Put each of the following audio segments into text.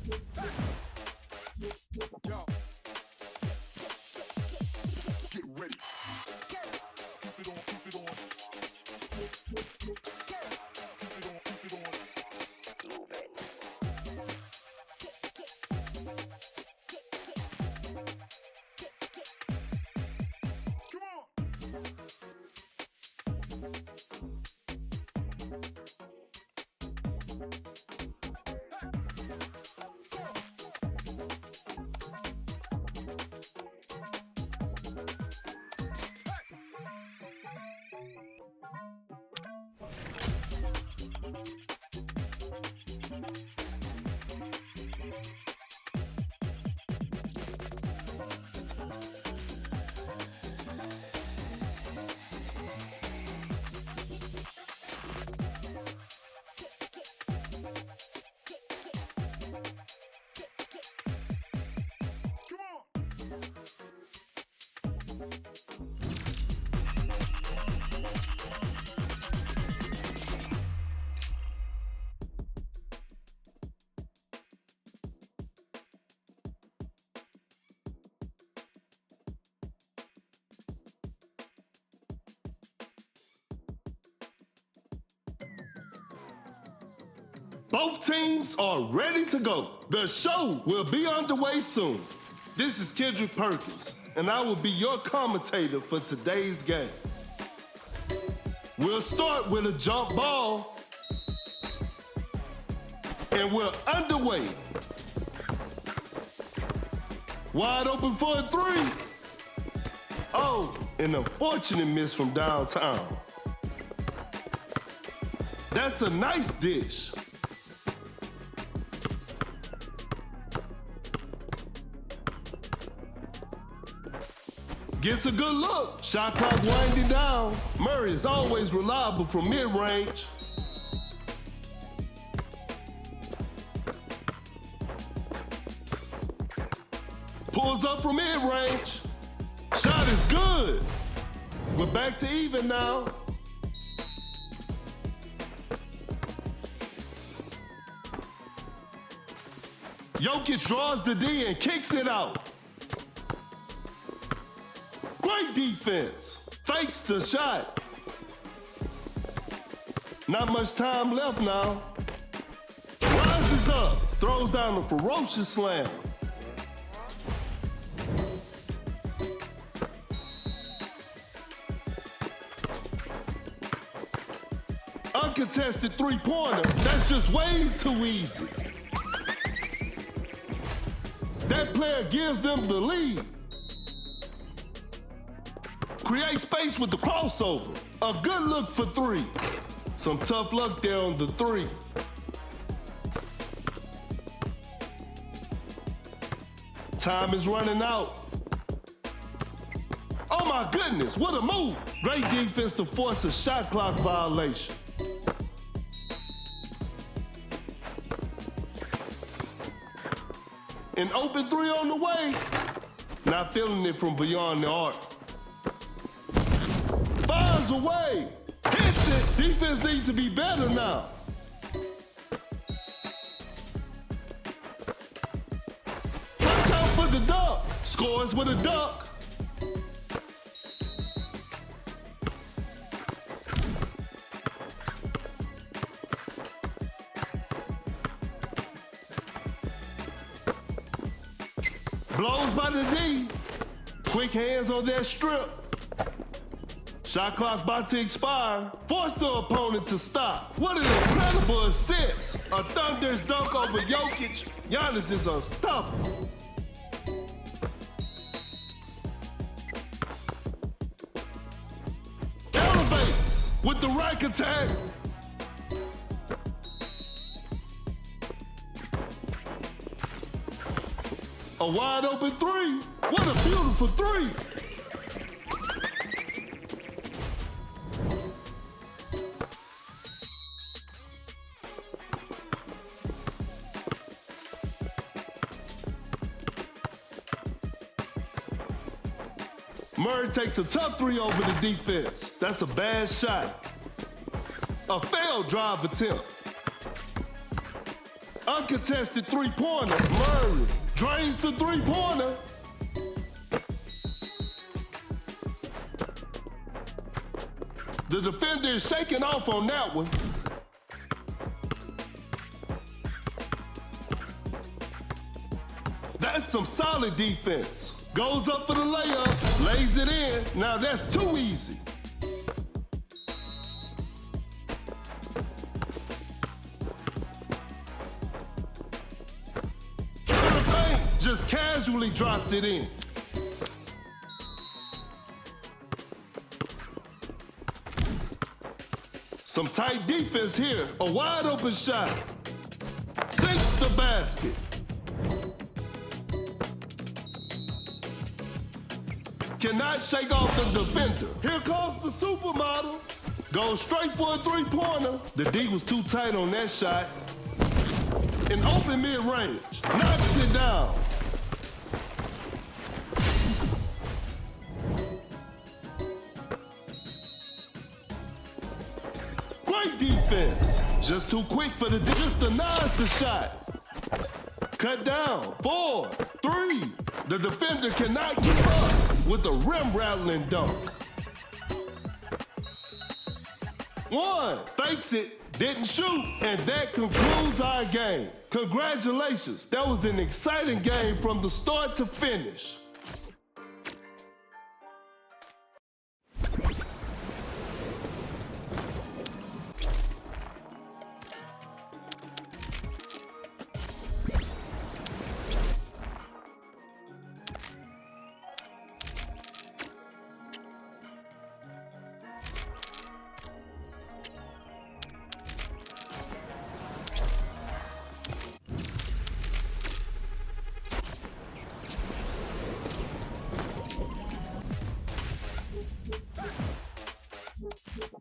Yo, get ready. Keep it on, keep it on. Keep it on, keep it on. Come on. Come on. Both teams are ready to go. The show will be underway soon. This is Kendrick Perkins, and I will be your commentator for today's game. We'll start with a jump ball, and we're underway. Wide open for a three. Oh, an unfortunate miss from downtown. That's a nice dish. Gets a good look. Shot clock winding down. Murray is always reliable from mid-range. Pulls up from mid-range. Shot is good. We're back to even now. Jokic draws the D and kicks it out. Great defense. Fakes the shot. Not much time left now. Rises up. Throws down a ferocious slam. Uncontested three-pointer. That's just way too easy. That player gives them the lead. Create space with the crossover. A good look for three. Some tough luck there on the three. Time is running out. Oh my goodness, what a move. Great defense to force a shot clock violation. An open three on the way. Not feeling it from beyond the arc. Fires away. Hits it. Defense needs to be better now. Watch out for the dunk. Scores with a dunk. Blows by the D. Quick hands on that strip. Shot clock about to expire. Force the opponent to stop. What an incredible assist. A thunderous dunk over Jokic. Giannis is unstoppable. Elevates with the rack attack. A wide open three. What a beautiful three. Murray takes a tough three over the defense. That's a bad shot. A failed drive attempt. Uncontested three-pointer. Murray drains the three-pointer. The defender is shaking off on that one. That's some solid defense. Goes up for the layup, lays it in. Now that's too easy. To the paint, just casually drops it in. Some tight defense here. A wide open shot. Sinks the basket. Cannot shake off the defender. Here comes the supermodel. Goes straight for a three-pointer. The D was too tight on that shot. An open mid-range. Knocks it down. Great defense. Just too quick for the D. Just denies the shot. Cut down. 4, 3. The defender cannot keep up with the rim-rattling dunk. 1, fakes it, didn't shoot, and that concludes our game. Congratulations, that was an exciting game from the start to finish.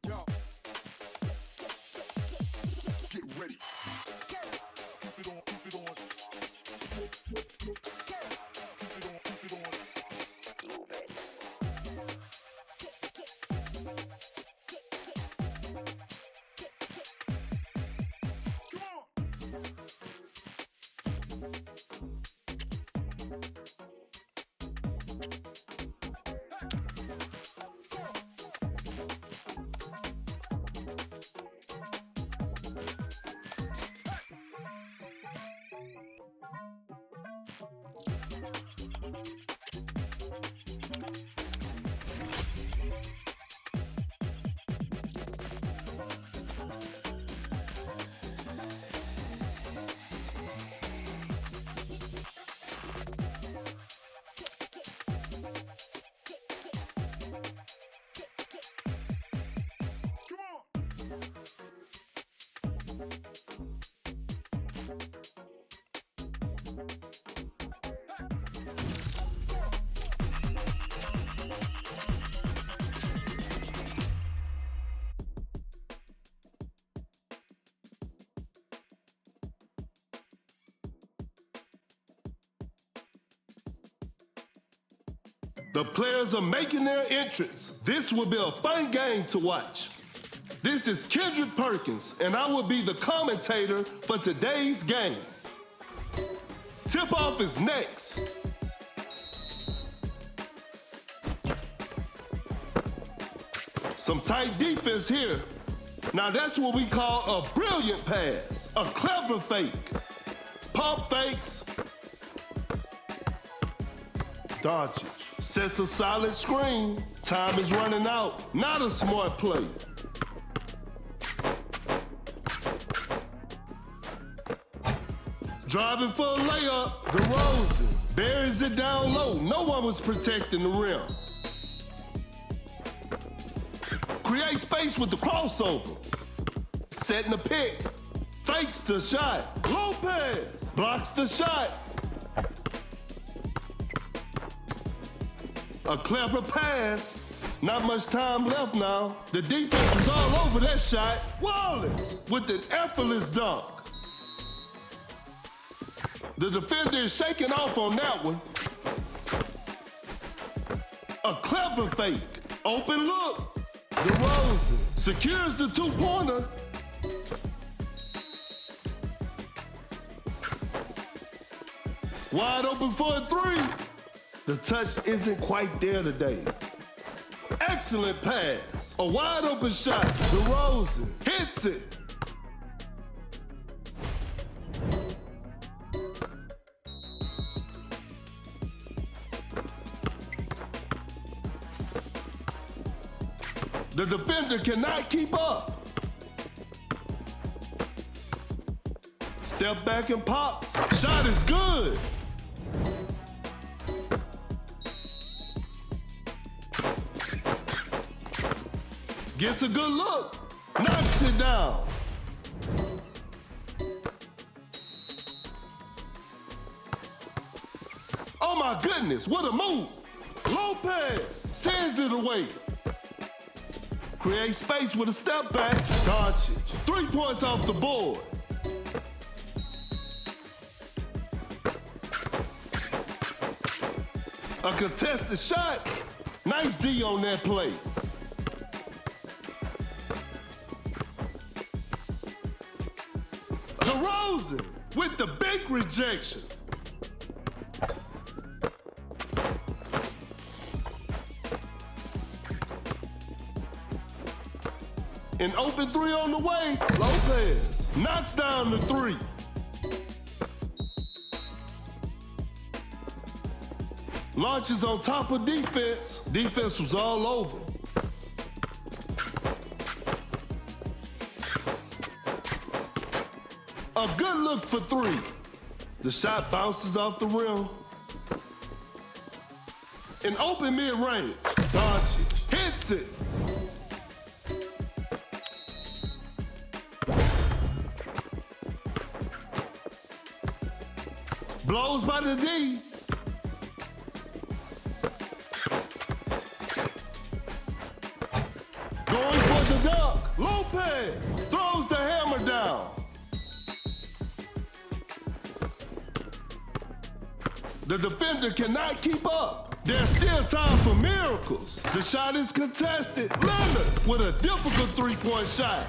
Yo. Get ready. Keep it on, keep it on. Keep it on, keep it on. Move it. The players are making their entrance. This will be a fun game to watch. This is Kendrick Perkins, and I will be the commentator for today's game. Tip-off is next. Some tight defense here. Now that's what we call a brilliant pass, a clever fake. Pump fakes. Doncic sets a solid screen. Time is running out. Not a smart play. Driving for a layup, DeRozan buries it down low. No one was protecting the rim. Create space with the crossover. Setting the pick. Fakes the shot. Lopez blocks the shot. A clever pass. Not much time left now. The defense was all over that shot. Wallace with an effortless dunk. The defender is shaking off on that one. A clever fake. Open look. DeRozan secures the two-pointer. Wide open for a three. The touch isn't quite there today. Excellent pass. A wide open shot. DeRozan hits it. The defender cannot keep up. Step back and pops. Shot is good. Gets a good look. Knocks it down. Oh my goodness, what a move. Lopez sends it away. Create space with a step back. Doncic. 3 points off the board. A contested shot. Nice D on that play. DeRozan with the big rejection. An open three on the way. Lopez knocks down the three. Launches on top of defense. Defense was all over. A good look for three. The shot bounces off the rim. An open mid-range. Doncic hits it. Blows by the D. Going for the dunk. Lopez throws the hammer down. The defender cannot keep up. There's still time for miracles. The shot is contested. Leonard with a difficult three-point shot.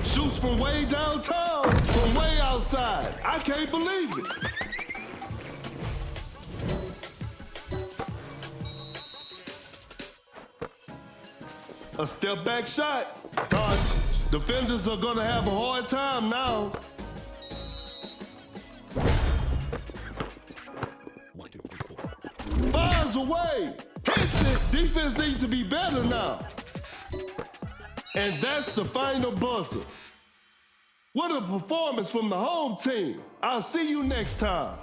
Shoots from way downtown, from way outside. I can't believe it. A step back shot. Doncic. Defenders are gonna have a hard time now. 1, 2, 3, 4. Fires away. Hits it. Defense needs to be better now. And that's the final buzzer. What a performance from the home team. I'll see you next time.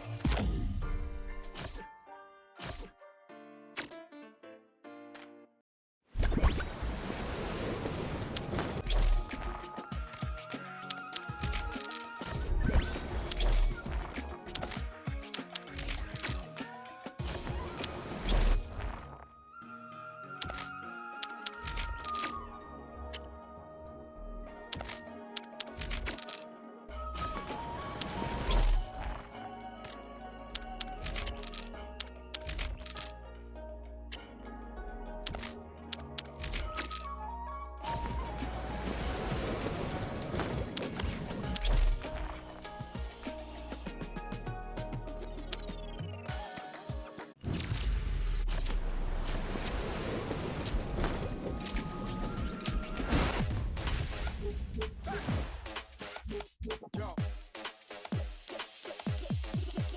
Yo.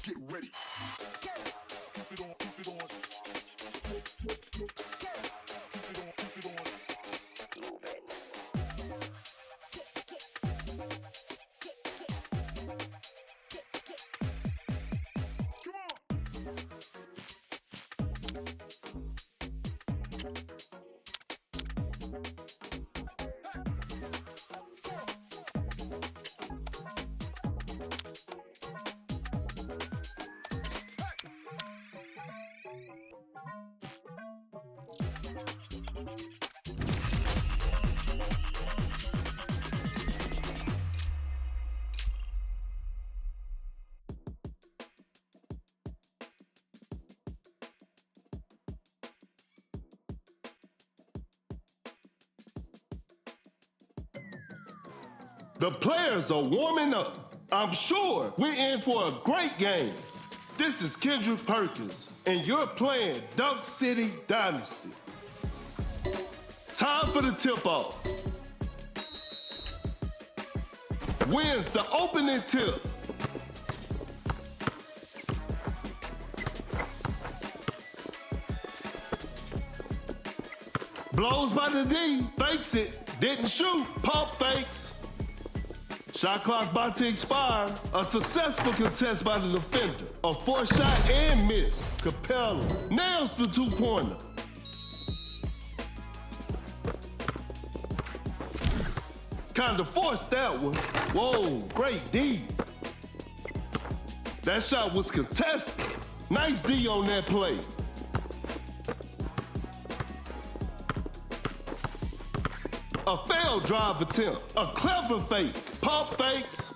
Get ready. Keep it on, keep it on. Keep it on, keep it on. Come on. The players are warming up. I'm sure we're in for a great game. This is Kendrick Perkins, and you're playing Dunk City Dynasty. Time for the tip-off. Wins the opening tip. Blows by the D, fakes it, didn't shoot, pump fakes. Shot clock about to expire. A successful contest by the defender. A forced shot and miss. Capella nails the two-pointer. Kinda forced that one. Whoa, great D. That shot was contested. Nice D on that play. A failed drive attempt. A clever fake. Pump fakes.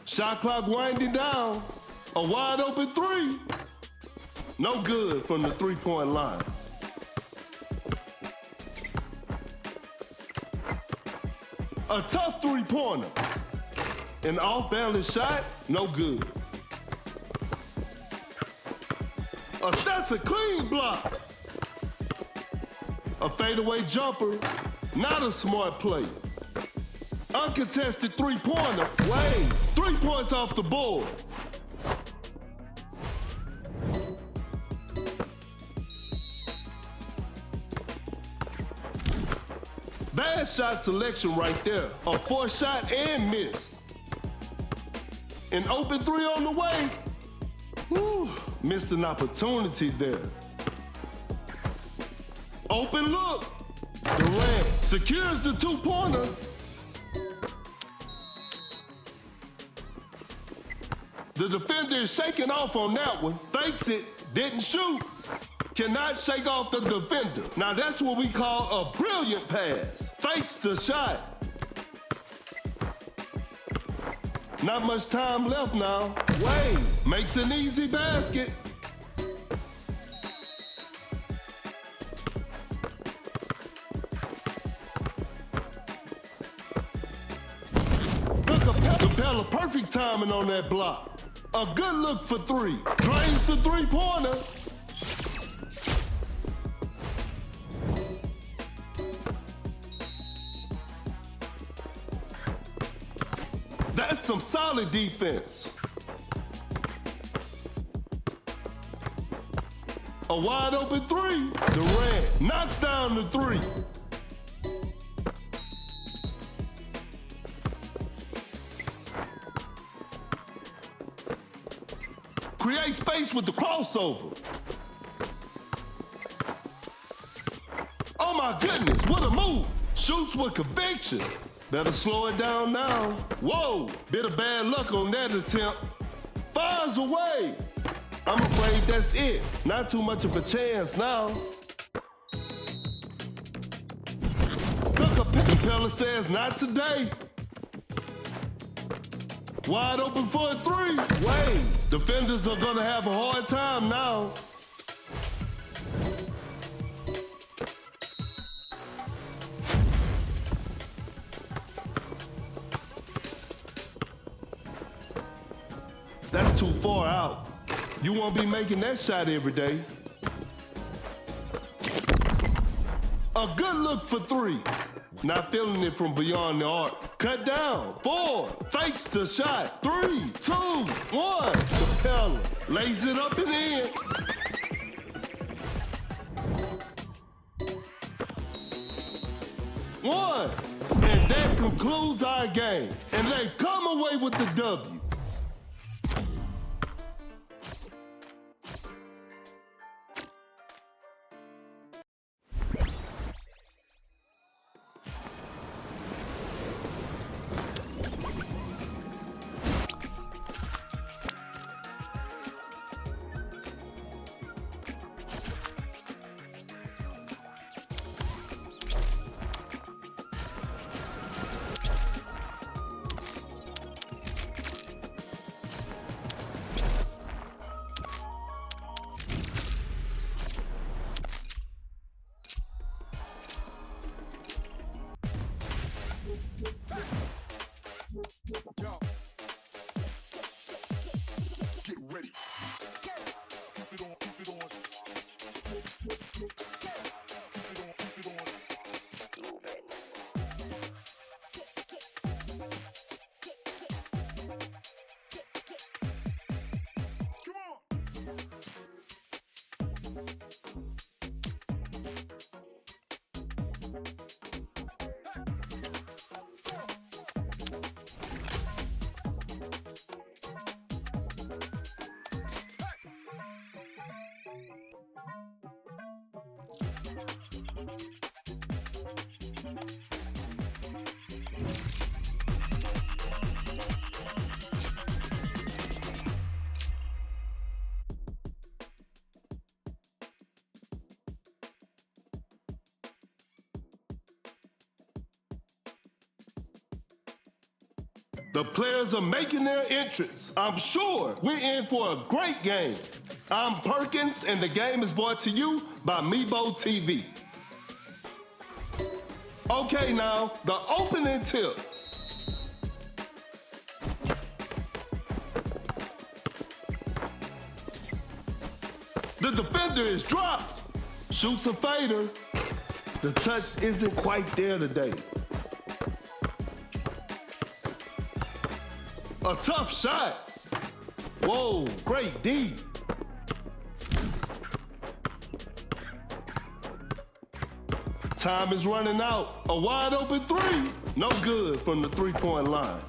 Shot clock winding down. A wide open three. No good from the three-point line. A tough three-pointer. An off-balance shot, no good. That's a clean block. A fadeaway jumper, not a smart play. Uncontested three-pointer, Wade, 3 points off the board. Bad shot selection right there. A forced shot and missed. An open three on the way. Whew, missed an opportunity there. Open look. Durant secures the two-pointer. The defender is shaking off on that one. Fakes it, didn't shoot. Cannot shake off the defender. Now that's what we call a brilliant pass. Fakes the shot. Not much time left now. Wade makes an easy basket. Capella, perfect timing on that block. A good look for three. Drains the three-pointer. That's some solid defense. A wide open three. Durant knocks down the three. Create space with the crossover. Oh my goodness, what a move. Shoots with conviction. Better slow it down now. Whoa, bit of bad luck on that attempt. Fires away. I'm afraid that's it. Not too much of a chance now. Capella says not today. Wide open for a three. Wade. Defenders are gonna have a hard time now. That's too far out. You won't be making that shot every day. A good look for three. Not feeling it from beyond the arc. Cut down. 4. Fakes the shot. 3, 2, 1. Capella lays it up and in. One. And that concludes our game. And they come away with the W. The players are making their entrance. I'm sure we're in for a great game. I'm Perkins, and the game is brought to you by Meebo TV. Okay, now, the opening tip. The defender is dropped. Shoots a fader. The touch isn't quite there today. A tough shot. Whoa, great D. Time is running out. A wide open three. No good from the three-point line.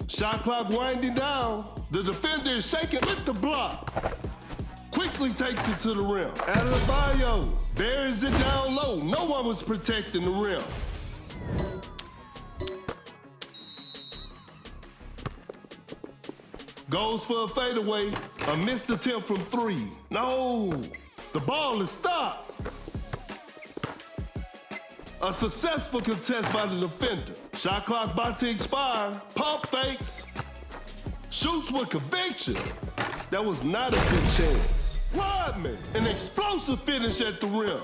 Shot clock winding down. The defender is shaking with the block. Quickly takes it to the rim. Adebayo buries it down low. No one was protecting the rim. Goes for a fadeaway. A missed attempt from three. No, the ball is stopped. A successful contest by the defender. Shot clock about to expire. Pump fakes. Shoots with conviction. That was not a good chance. Rodman, an explosive finish at the rim.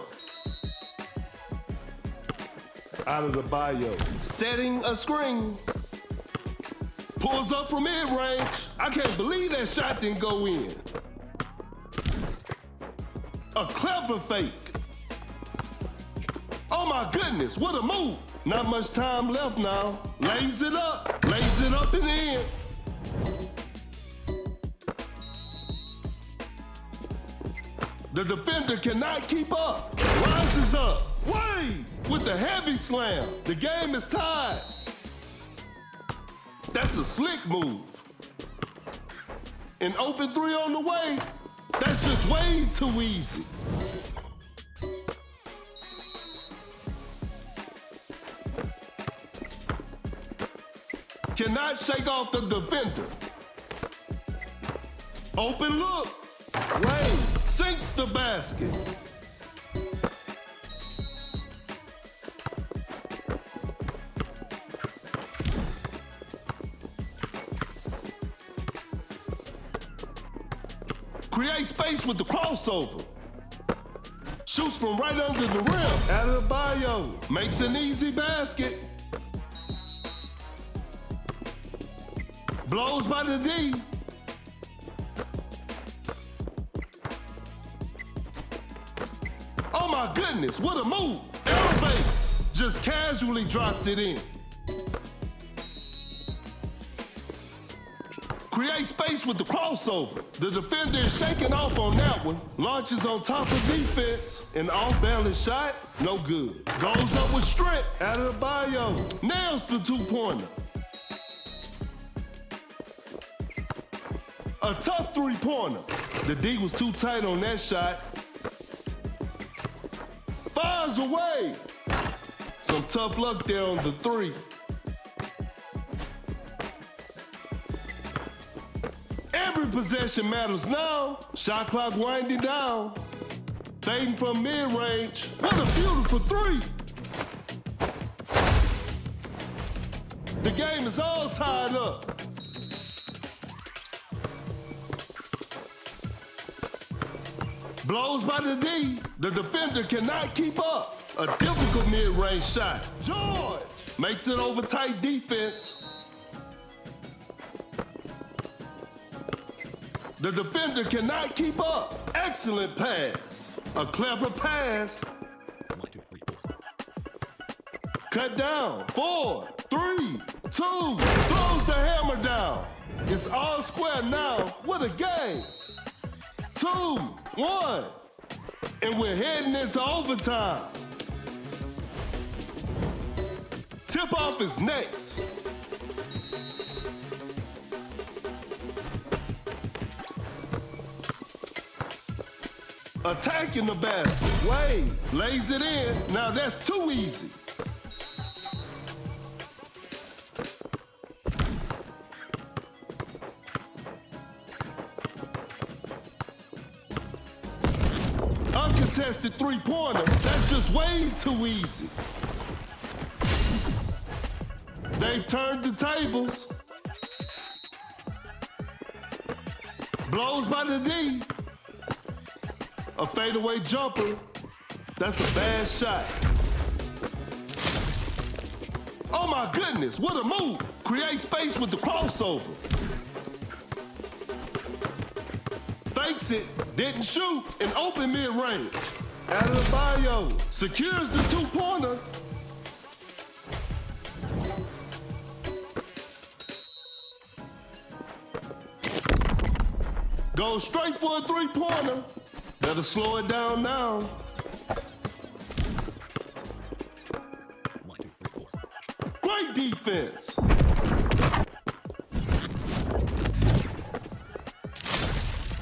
Out of the bio. Setting a screen. Pulls up from mid-range. I can't believe that shot didn't go in. A clever fake. Oh my goodness, what a move. Not much time left now. Lays it up and in. The defender cannot keep up. Rises up. Wade with the heavy slam. The game is tied. That's a slick move. An open three on the way. That's just way too easy. Cannot shake off the defender. Open look. Wade sinks the basket. Create space with the crossover. Shoots from right under the rim. Adebayo makes an easy basket. Blows by the D. Oh my goodness, what a move. Elevates, just casually drops it in. Create space with the crossover. The defender is shaking off on that one. Launches on top of defense. An off-balance shot, no good. Goes up with strength. Adebayo nails the two-pointer. A tough three-pointer. The D was too tight on that shot. Fires away. Some tough luck there on the three. Every possession matters now. Shot clock winding down. Fading from mid-range. What a beautiful three. The game is all tied up. Blows by the D. The defender cannot keep up. A difficult mid-range shot. George makes it over tight defense. The defender cannot keep up. Excellent pass. A clever pass. 1, 2, 3, 4. Cut down. 4, 3, 2. Throws the hammer down. It's all square now. What a game. 2-1. And we're heading into overtime. Tip-off is next. Attacking the basket. Wade lays it in. Now that's too easy. Uncontested three-pointer. That's just way too easy. They've turned the tables. Blows by the D. A fadeaway jumper. That's a bad shot. Oh my goodness, what a move. Create space with the crossover. Fakes it, didn't shoot, and open mid-range. Adebayo secures the two-pointer. Goes straight for a three-pointer. Better slow it down now. 1, 2, 3, 4. Great defense.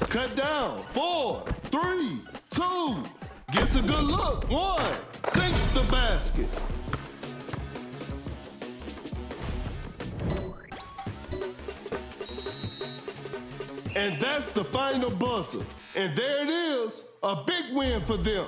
Cut down. 4, 3, 2. Gets a good look. 1. Sinks the basket. And that's the final buzzer. And there it is, a big win for them.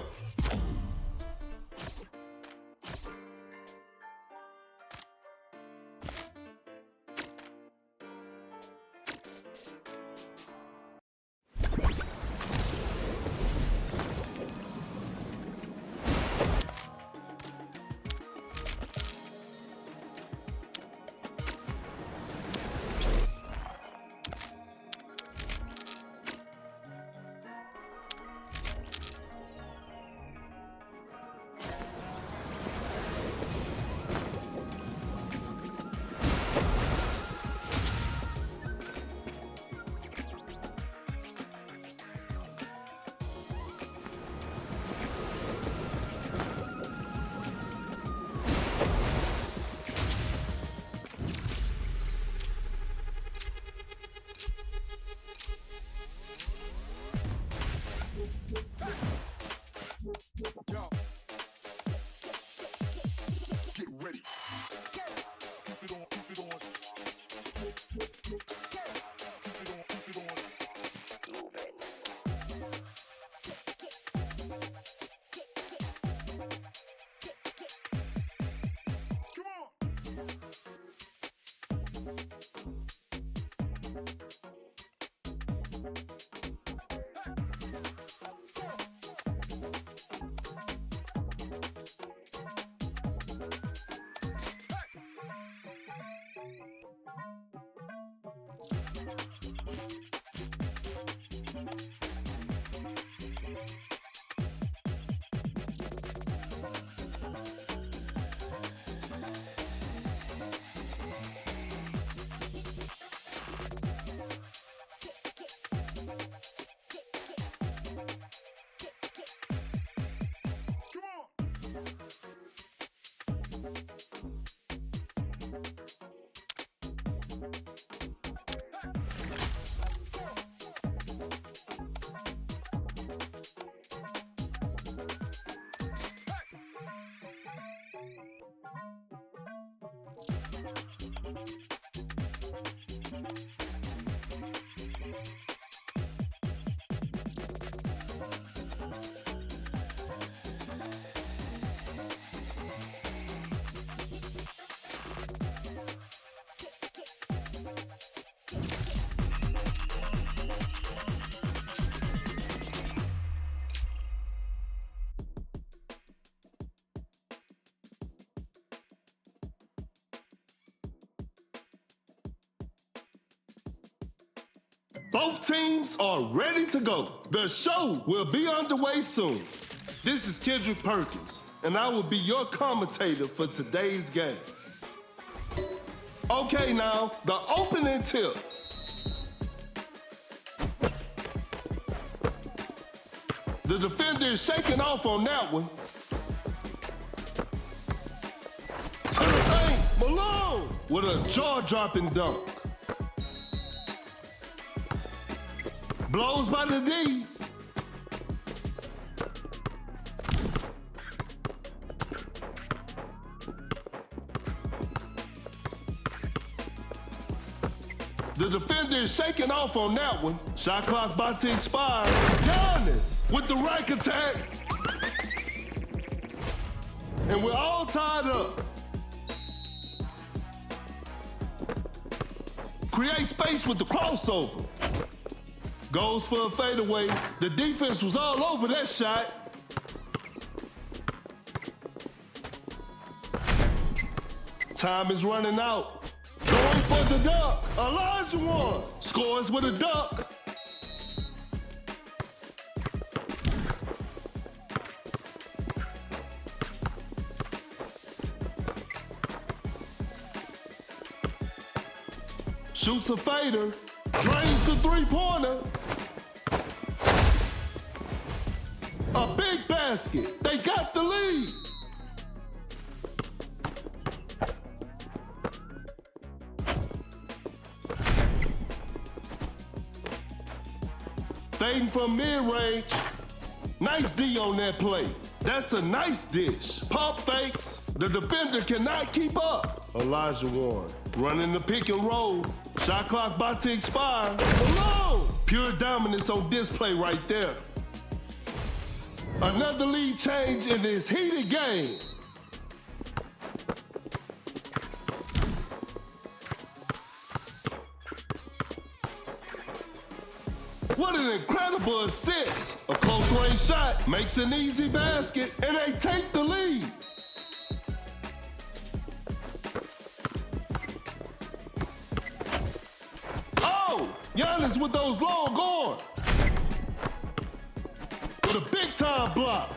Yo. Get ready. Keep it on, keep it on. Keep it on, keep it on. Come on. Both teams are ready to go. The show will be underway soon. This is Kendrick Perkins, and I will be your commentator for today's game. Okay, now, the opening tip. The defender is shaking off on that one. To the paint, Malone with a jaw-dropping dunk. Blows by the D. The defender is shaking off on that one. Shot clock about to expire. Giannis with the rack attack. And we're all tied up. Create space with the crossover. Goes for a fadeaway. The defense was all over that shot. Time is running out. Going for the dunk. Olajuwon scores with a dunk. Shoots a fader. Drains the three-pointer. A big basket. They got the lead. Fading from mid-range. Nice D on that play. That's a nice dish. Pump fakes. The defender cannot keep up. Olajuwon running the pick and roll. Shot clock about to expire. Malone. Pure dominance on display right there. Another lead change in this heated game. What an incredible assist. A close range shot makes an easy basket, and they take the lead. Oh, Giannis with those long arms. With a big time block.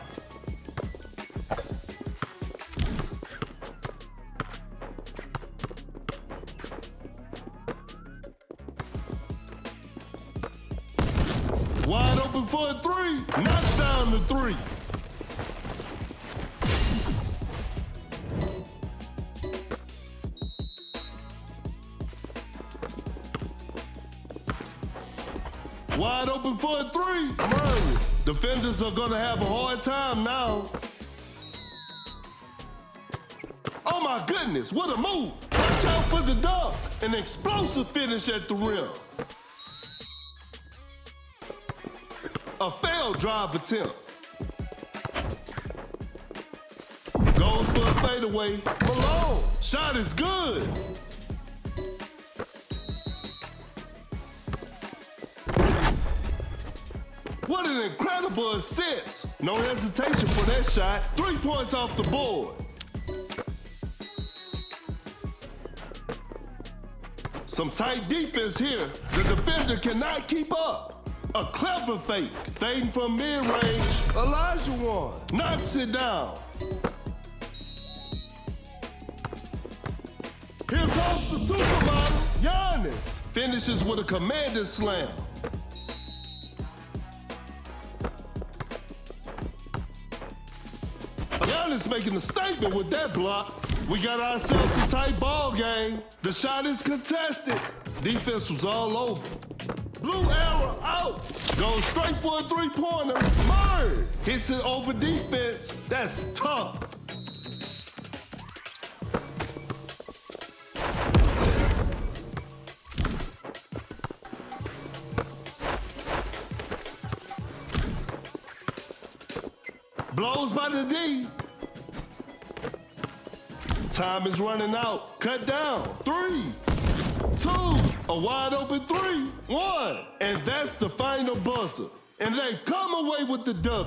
Wide open for a three. Knocks down the three. Wide open for a three. Murray. Defenders are gonna have a hard time now. Oh my goodness, what a move. Watch out for the dunk. An explosive finish at the rim. A failed drive attempt. Goes for a fadeaway. Malone. Shot is good. What an incredible assist. No hesitation for that shot. 3 points off the board. Some tight defense here. The defender cannot keep up. A clever fake. Fading from mid-range. Olajuwon knocks it down. Here comes the supermodel. Giannis finishes with a commanding slam. Giannis making a statement with that block. We got ourselves a tight ball game. The shot is contested. Defense was all over. Blue arrow out. Goes straight for a three-pointer. Murray hits it over defense. That's tough. Blows by the D. Time is running out. Cut down. 3, 2, a wide open 3, 1. And that's the final buzzer. And they come away with the W.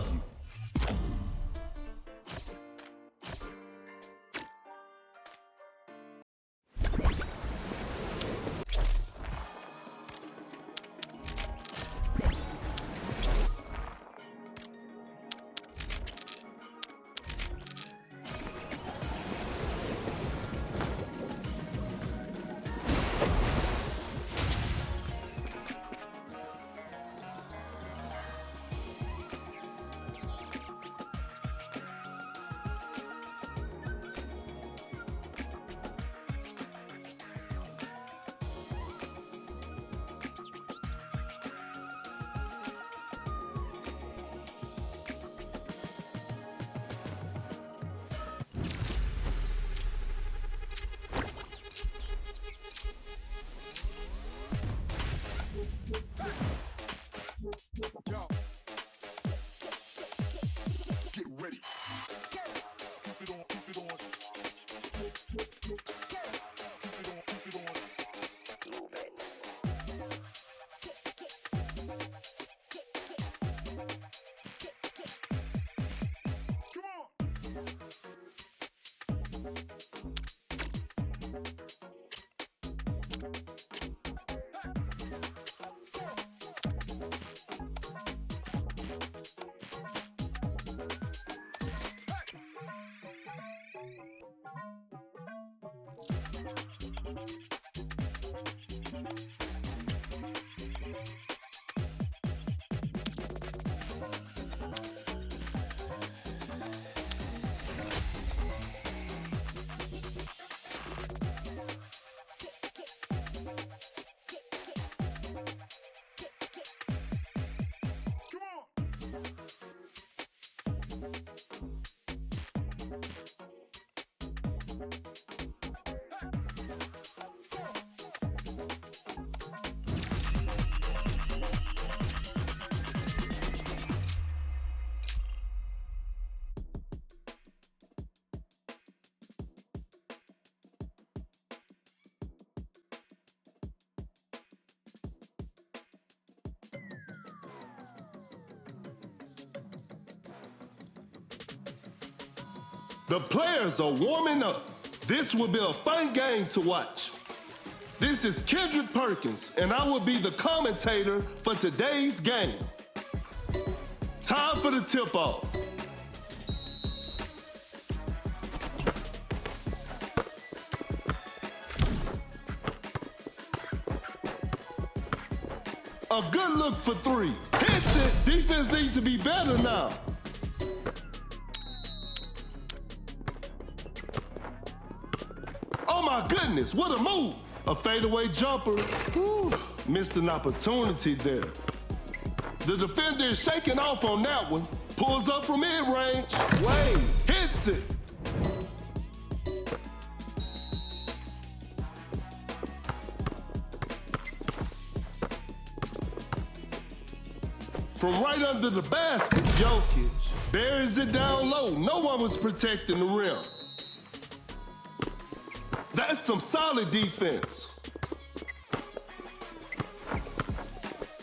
The players are warming up. This will be a fun game to watch. This is Kendrick Perkins, and I will be the commentator for today's game. Time for the tip-off. A good look for three. Hits it. Defense needs to be better now. Oh my goodness, what a move. A fadeaway jumper. Whew, missed an opportunity there. The defender is shaking off on that one. Pulls up from mid-range. Wade hits it. From right under the basket, Jokic buries it down low. No one was protecting the rim. That's some solid defense.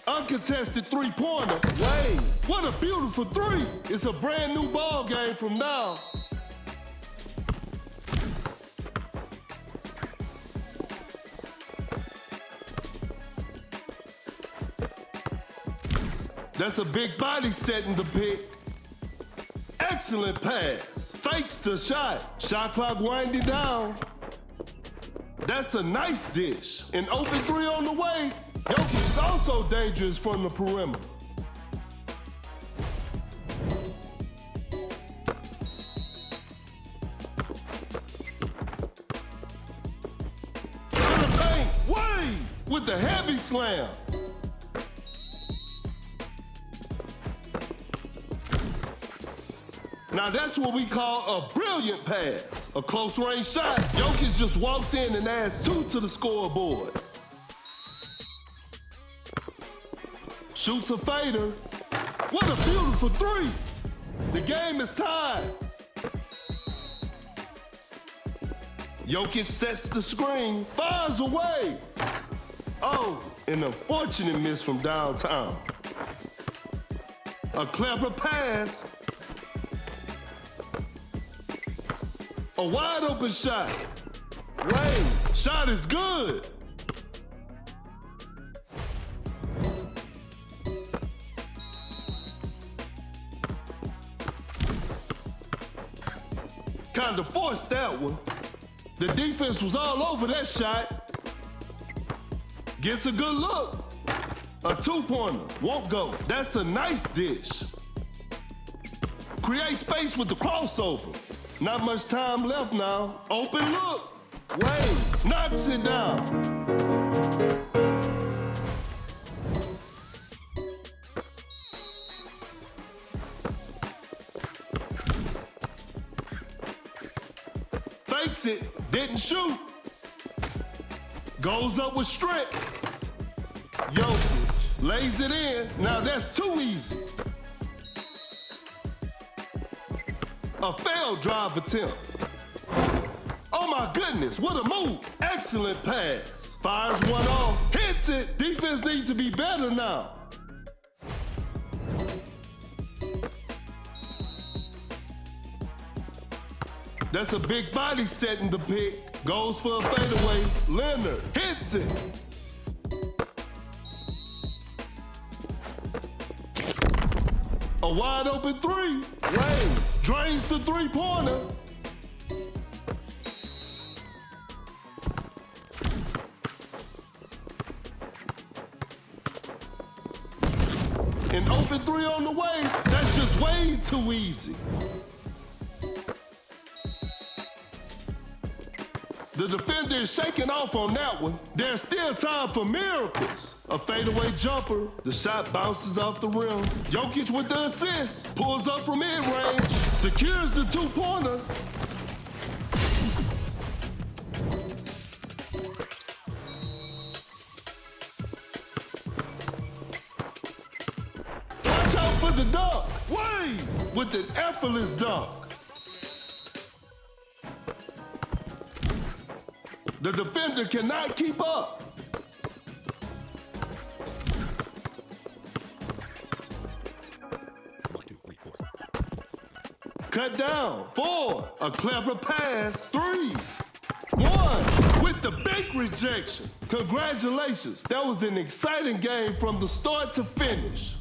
Uncontested three-pointer. Wade, what a beautiful three. It's a brand new ball game from now. That's a big body setting the pick. Excellent pass. Fakes the shot. Shot clock winding down. That's a nice dish. An open three on the way. Jokic is also dangerous from the perimeter. To the paint. Wade with the heavy slam. Now that's what we call a brilliant pass. A close range shot. Jokic just walks in and adds 2 to the scoreboard. Shoots a fader. What a beautiful three. The game is tied. Jokic sets the screen, fires away. Oh, an unfortunate miss from downtown. A clever pass. A wide open shot. Wade, shot is good. Kind of forced that one. The defense was all over that shot. Gets a good look. A two-pointer, won't go. That's a nice dish. Create space with the crossover. Not much time left now. Open look. Wade knocks it down. Fakes it, didn't shoot. Goes up with strength. Jokic lays it in. Now that's too easy. A failed drive attempt. Oh my goodness, what a move. Excellent pass. Fires one off, hits it. Defense needs to be better now. That's a big body setting the pick. Goes for a fadeaway. Leonard hits it. A wide open three. Wade drains the three-pointer. An open three on the way, that's just way too easy. The defender is shaking off on that one. There's still time for miracles. A fadeaway jumper. The shot bounces off the rim. Jokic with the assist. Pulls up from mid-range. Secures the two-pointer. Watch out for the dunk. Wade with an effortless dunk. The defender cannot keep up. One, two, three, four. Cut down. 4. A clever pass. 3. 1. With the big rejection. Congratulations. That was an exciting game from the start to finish.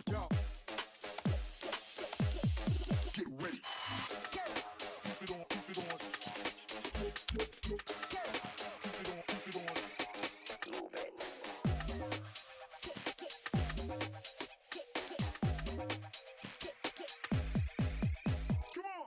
Yo. Get ready. Keep it on, keep it on. Keep it on, keep it on. Come on. Come on. Come on.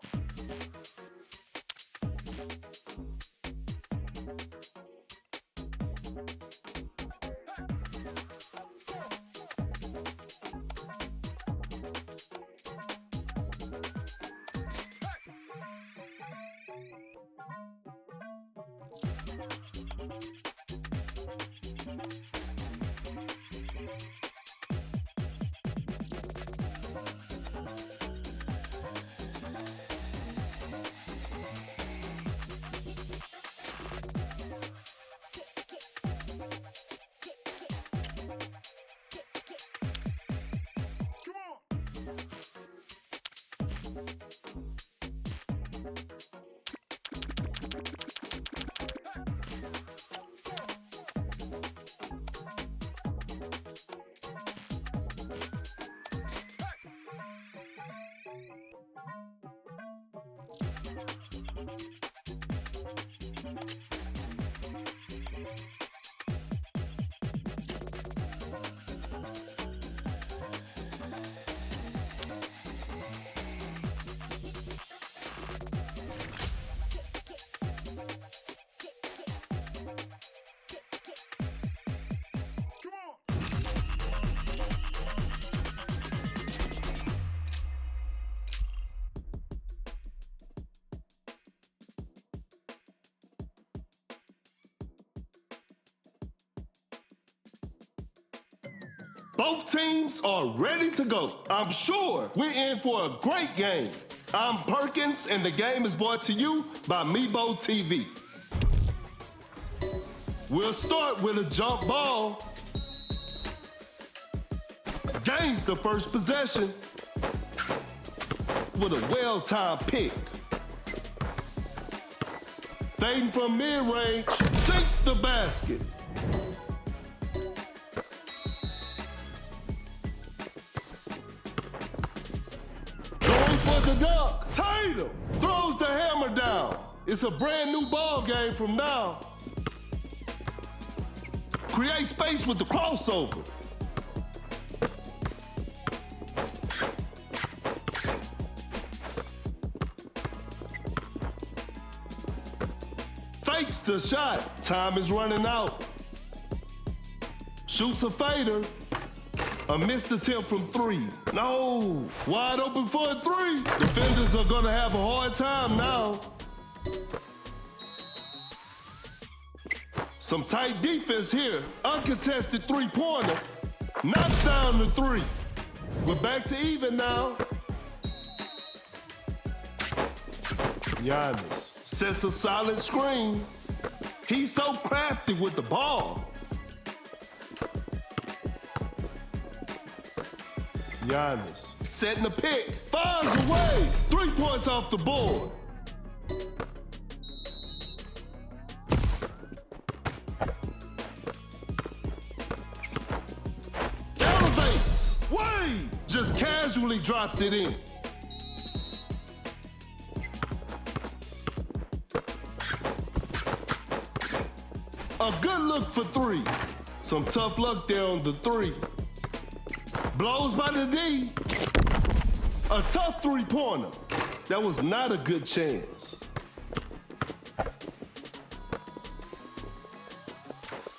Both teams are ready to go. I'm sure we're in for a great game. I'm Perkins, and the game is brought to you by Mebo TV. We'll start with a jump ball. Gains the first possession with a well-timed pick. Fading from mid-range, sinks the basket. Going for the dunk, Tatum throws the hammer down. It's a brand new ball game from now. Create space with the crossover. Fakes the shot. Time is running out. Shoots a fader. A missed attempt from 3. No. Wide open for a 3. Defenders are gonna have a hard time now. Some tight defense here. Uncontested 3-pointer. Knocks down the three. We're back to even now. Giannis sets a solid screen. He's so crafty with the ball. Giannis setting a pick, fires away. 3 points off the board. Elevates, Wade just casually drops it in. A good look for three. Some tough luck there on the three. Blows by the D. A tough three-pointer. That was not a good chance.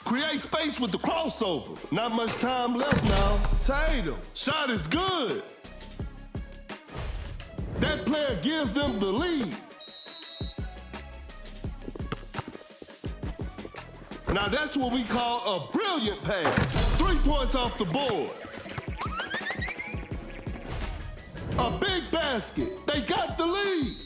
Create space with the crossover. Not much time left now. Tatum, shot is good. That player gives them the lead. Now that's what we call a brilliant pass. 3 points off the board. A big basket. They got the lead.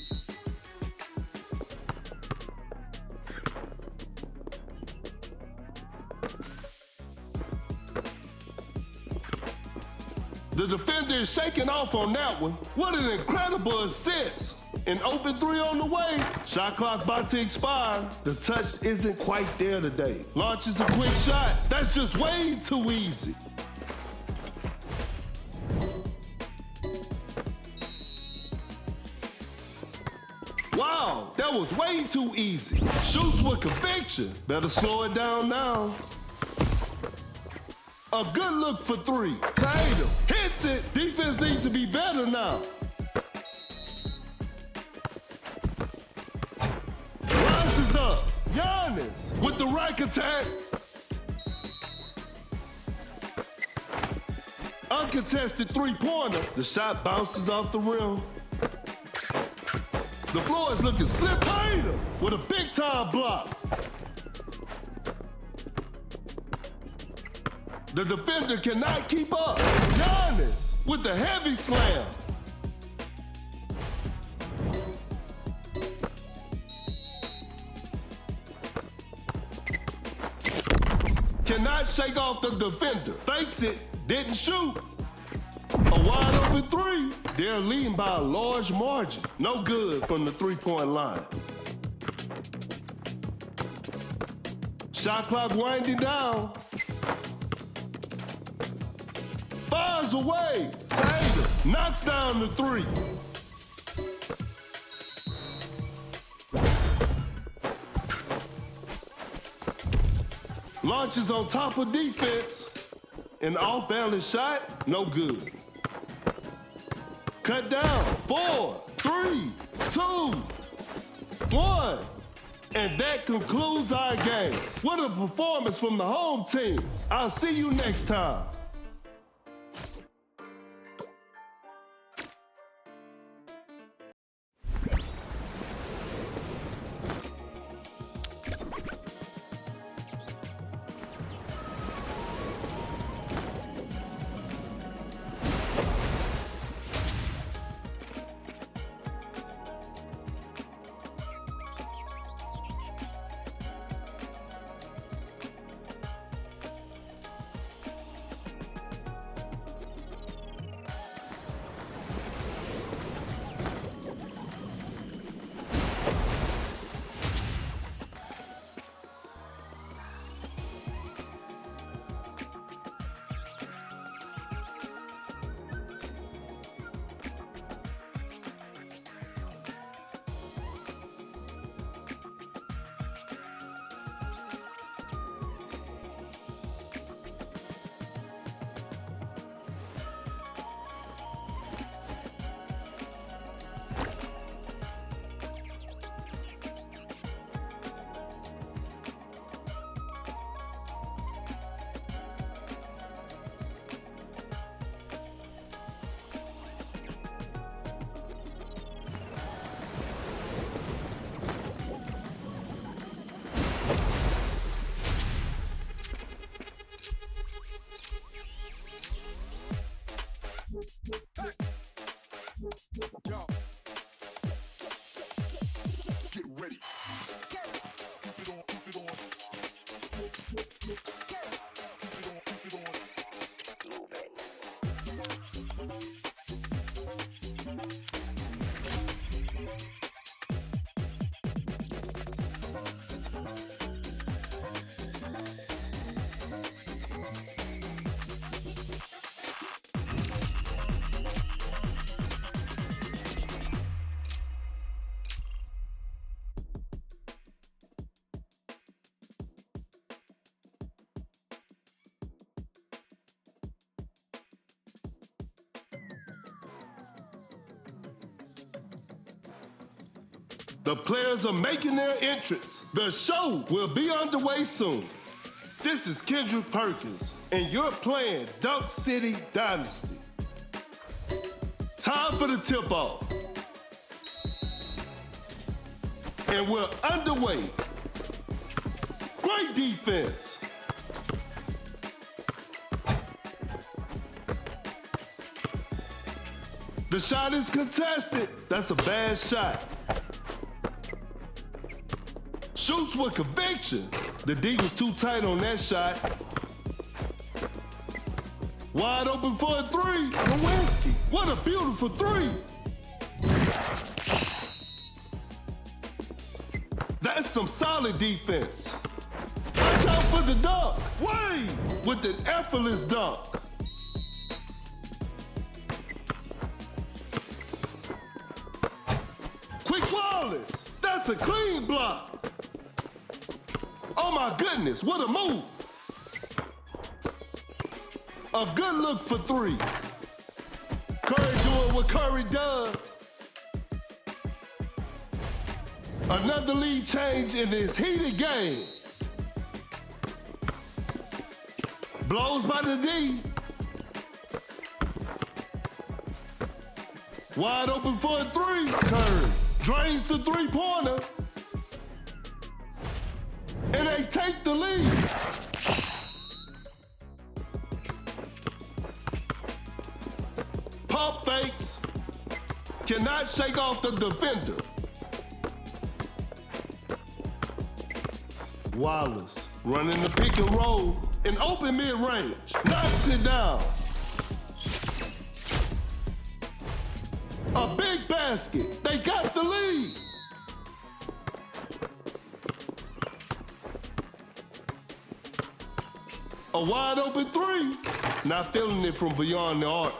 The defender is shaking off on that one. What an incredible assist. An open three on the way. Shot clock about to expire. The touch isn't quite there today. Launches a quick shot. That's just way too easy. Wow, that was way too easy. Shoots with conviction. Better slow it down now. A good look for three. Tatum hits it. Defense needs to be better now. Rises up. Giannis with the right attack. Uncontested three-pointer. The shot bounces off the rim. The floor is looking slim. Tatum with a big-time block. The defender cannot keep up. Giannis with the heavy slam. Cannot shake off the defender. Fakes it, didn't shoot. A wide open three. They're leading by a large margin. No good from the three-point line. Shot clock winding down. Fires away. Tatum knocks down the three. Launches on top of defense. An off-balance shot, no good. Cut down. 4, 3, 2, 1. And that concludes our game. What a performance from the home team. I'll see you next time. The players are making their entrance. The show will be underway soon. This is Kendrick Perkins, and you're playing Dunk City Dynasty. Time for the tip-off. And we're underway. Great defense. The shot is contested. That's a bad shot. Shoots with conviction. The D was too tight on that shot. Wide open for a three. Lewinsky. What a beautiful three. That's some solid defense. Watch out for the dunk. Wade with an effortless dunk. Quick Wallace. That's a clean block. Oh my goodness, what a move. A good look for three. Curry doing what Curry does. Another lead change in this heated game. Blows by the D. Wide open for a three. Curry drains the three-pointer. And they take the lead. Pump fakes. Cannot shake off the defender. Wallace running the pick and roll in open mid-range. Knocks it down. A big basket. They got the lead. A wide open three. Not feeling it from beyond the arc.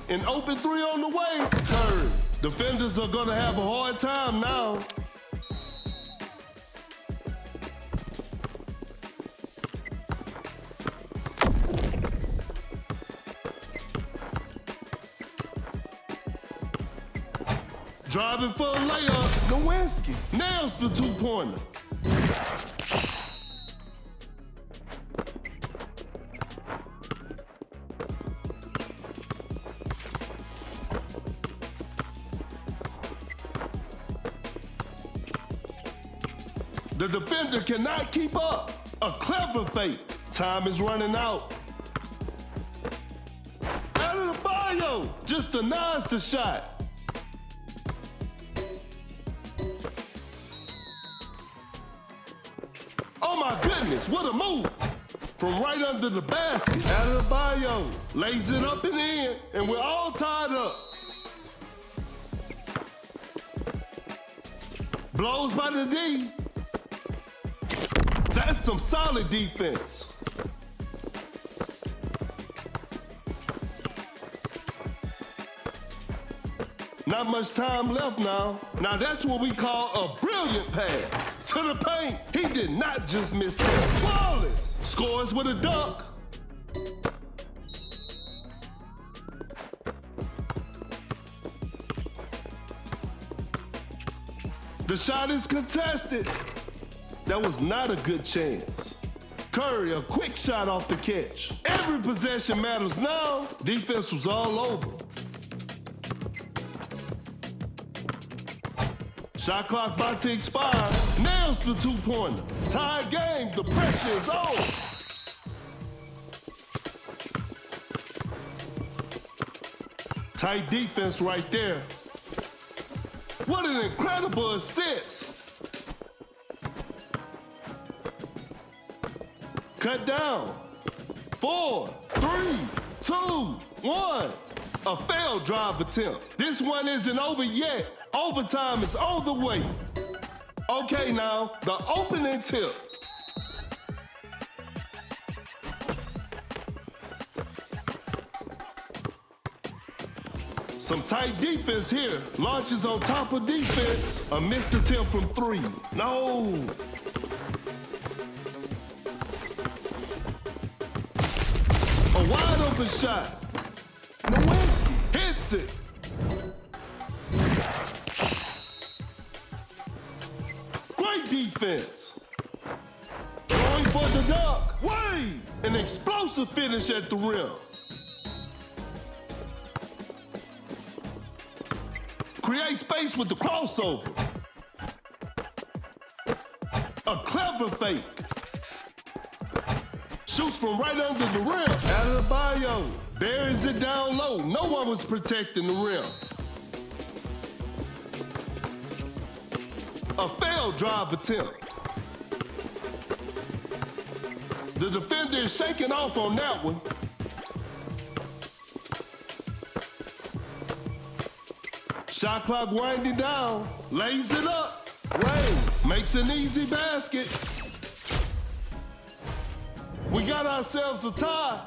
An open three on the way. Curry. Defenders are gonna have a hard time now. Driving for a layup. Lewinsky nails the two-pointer. The defender cannot keep up. A clever fake. Time is running out. Out of the bio. Just denies the shot. Oh my goodness, what a move. From right under the basket. Out of the bio. Lays it up and in, and we're all tied up. Blows by the D. That's some solid defense. Not much time left now. Now that's what we call a brilliant pass. To the paint, he did not just miss that. Flawless. Scores with a dunk. The shot is contested. That was not a good chance. Curry, a quick shot off the catch. Every possession matters now. Defense was all over. Shot clock about to expire. Nails the two-pointer. Tied game, the pressure is on. Tight defense right there. What an incredible assist. Cut down. 4, 3, 2, 1. A failed drive attempt. This one isn't over yet. Overtime is on the way. Okay, now, the opening tip. Some tight defense here. Launches on top of defense. A missed attempt from three. No. A wide open shot. Lewinsky hits it. defense. Going for the dunk. Wade! An explosive finish at the rim. Create space with the crossover. A clever fake. Shoots from right under the rim. Adebayo buries it down low. No one was protecting the rim. A failed drive attempt. The defender is shaking off on that one. Shot clock winding down. Lays it up. Wade makes an easy basket. We got ourselves a tie.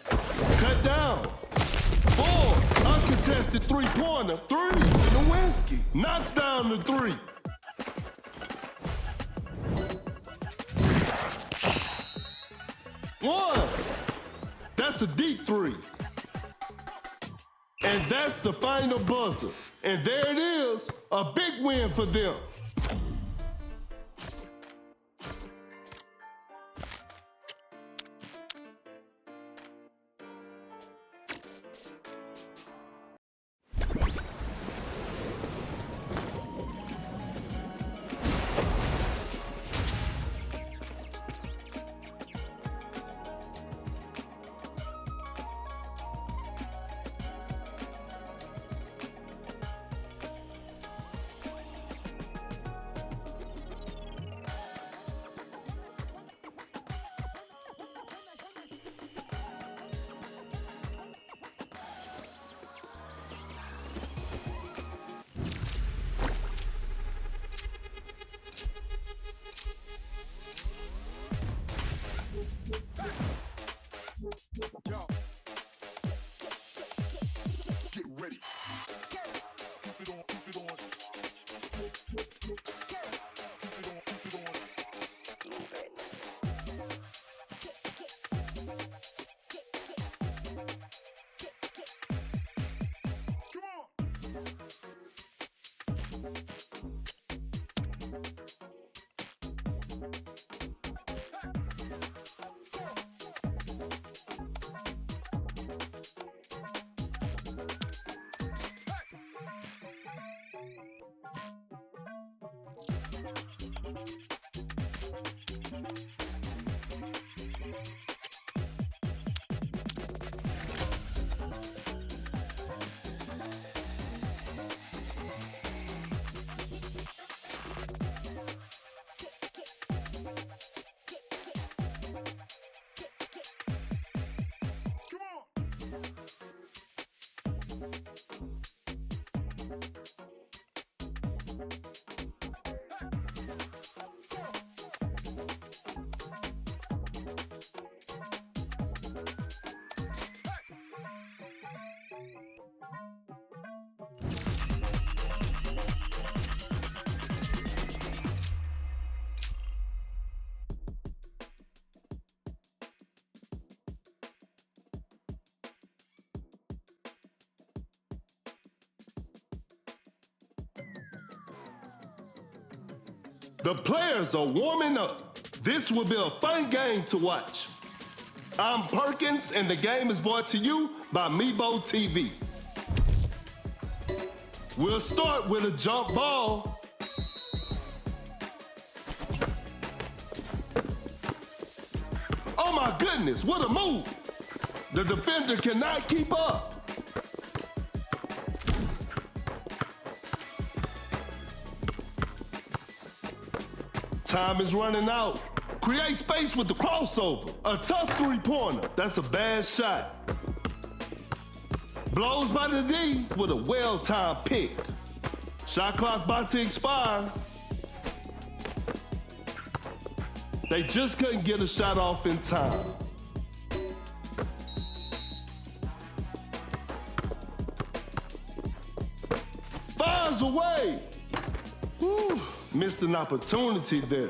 Cut down. 4. Uncontested three-pointer. 3. Nowinski knocks down the 3. One. That's a deep 3. And that's the final buzzer. And there it is, a big win for them. Yo. Get ready. Keep it on, keep it on. Keep it on, keep it on. Come on. The players are warming up. This will be a fun game to watch. I'm Perkins, and the game is brought to you by Mebo TV. We'll start with a jump ball. Oh my goodness, what a move! The defender cannot keep up. Time is running out. Create space with the crossover. A tough three-pointer. That's a bad shot. Blows by the D with a well-timed pick. Shot clock about to expire. They just couldn't get a shot off in time. Fires away. Whew. Missed an opportunity there.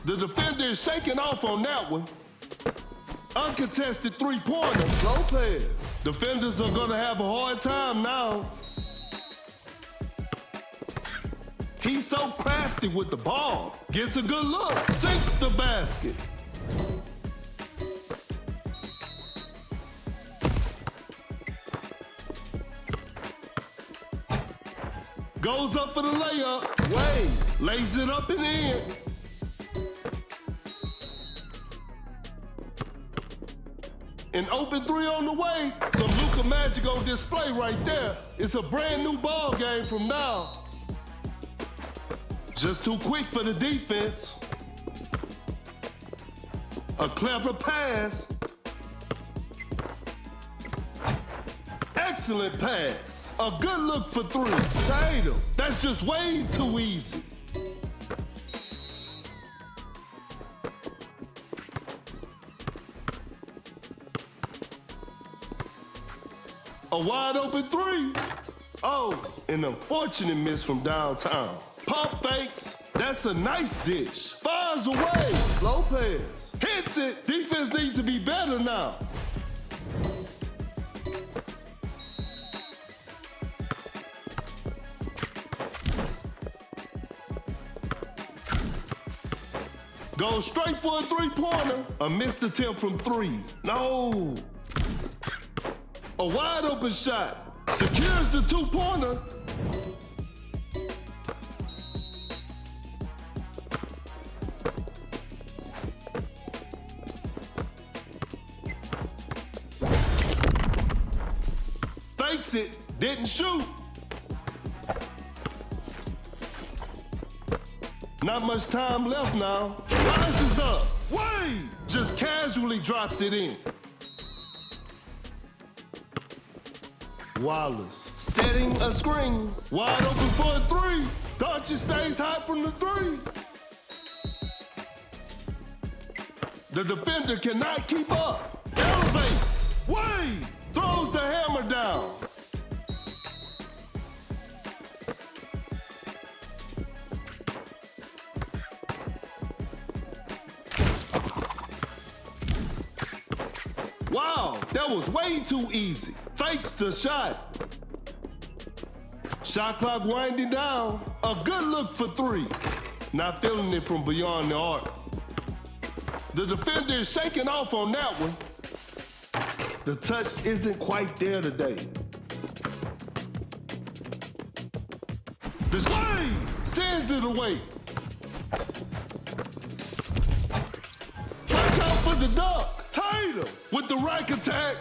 The defender is shaking off on that one. Uncontested three-pointer. Lopez. Defenders are gonna have a hard time now. He He's so crafty with the ball. Gets a good look, sinks the basket. Goes up for the layup. Wade lays it up and in. An open three on the way. Some Luka magic on display right there. It's a brand new ball game from now. Just too quick for the defense. A clever pass. Excellent pass. A good look for three. Tatum. That's just way too easy. A wide open three. Oh, an unfortunate miss from downtown. Pump fakes. That's a nice dish. Fires away. Lopez hits it. Defense needs to be better now. Goes straight for a three-pointer. A missed attempt from three. No. A wide open shot. Secures the two-pointer. Fakes it. Didn't shoot. Not much time left now. Rises up. Wade just casually drops it in. Wallace setting a screen. Wide open for a three. Doncic stays hot from the three. The defender cannot keep up. Elevates. Wade throws the hammer down. Wow, that was way too easy. Fakes the shot. Shot clock winding down. A good look for three. Not feeling it from beyond the arc. The defender is shaking off on that one. The touch isn't quite there today. The Wade sends it away. Watch out for the dunk. Tatum with the rack attack.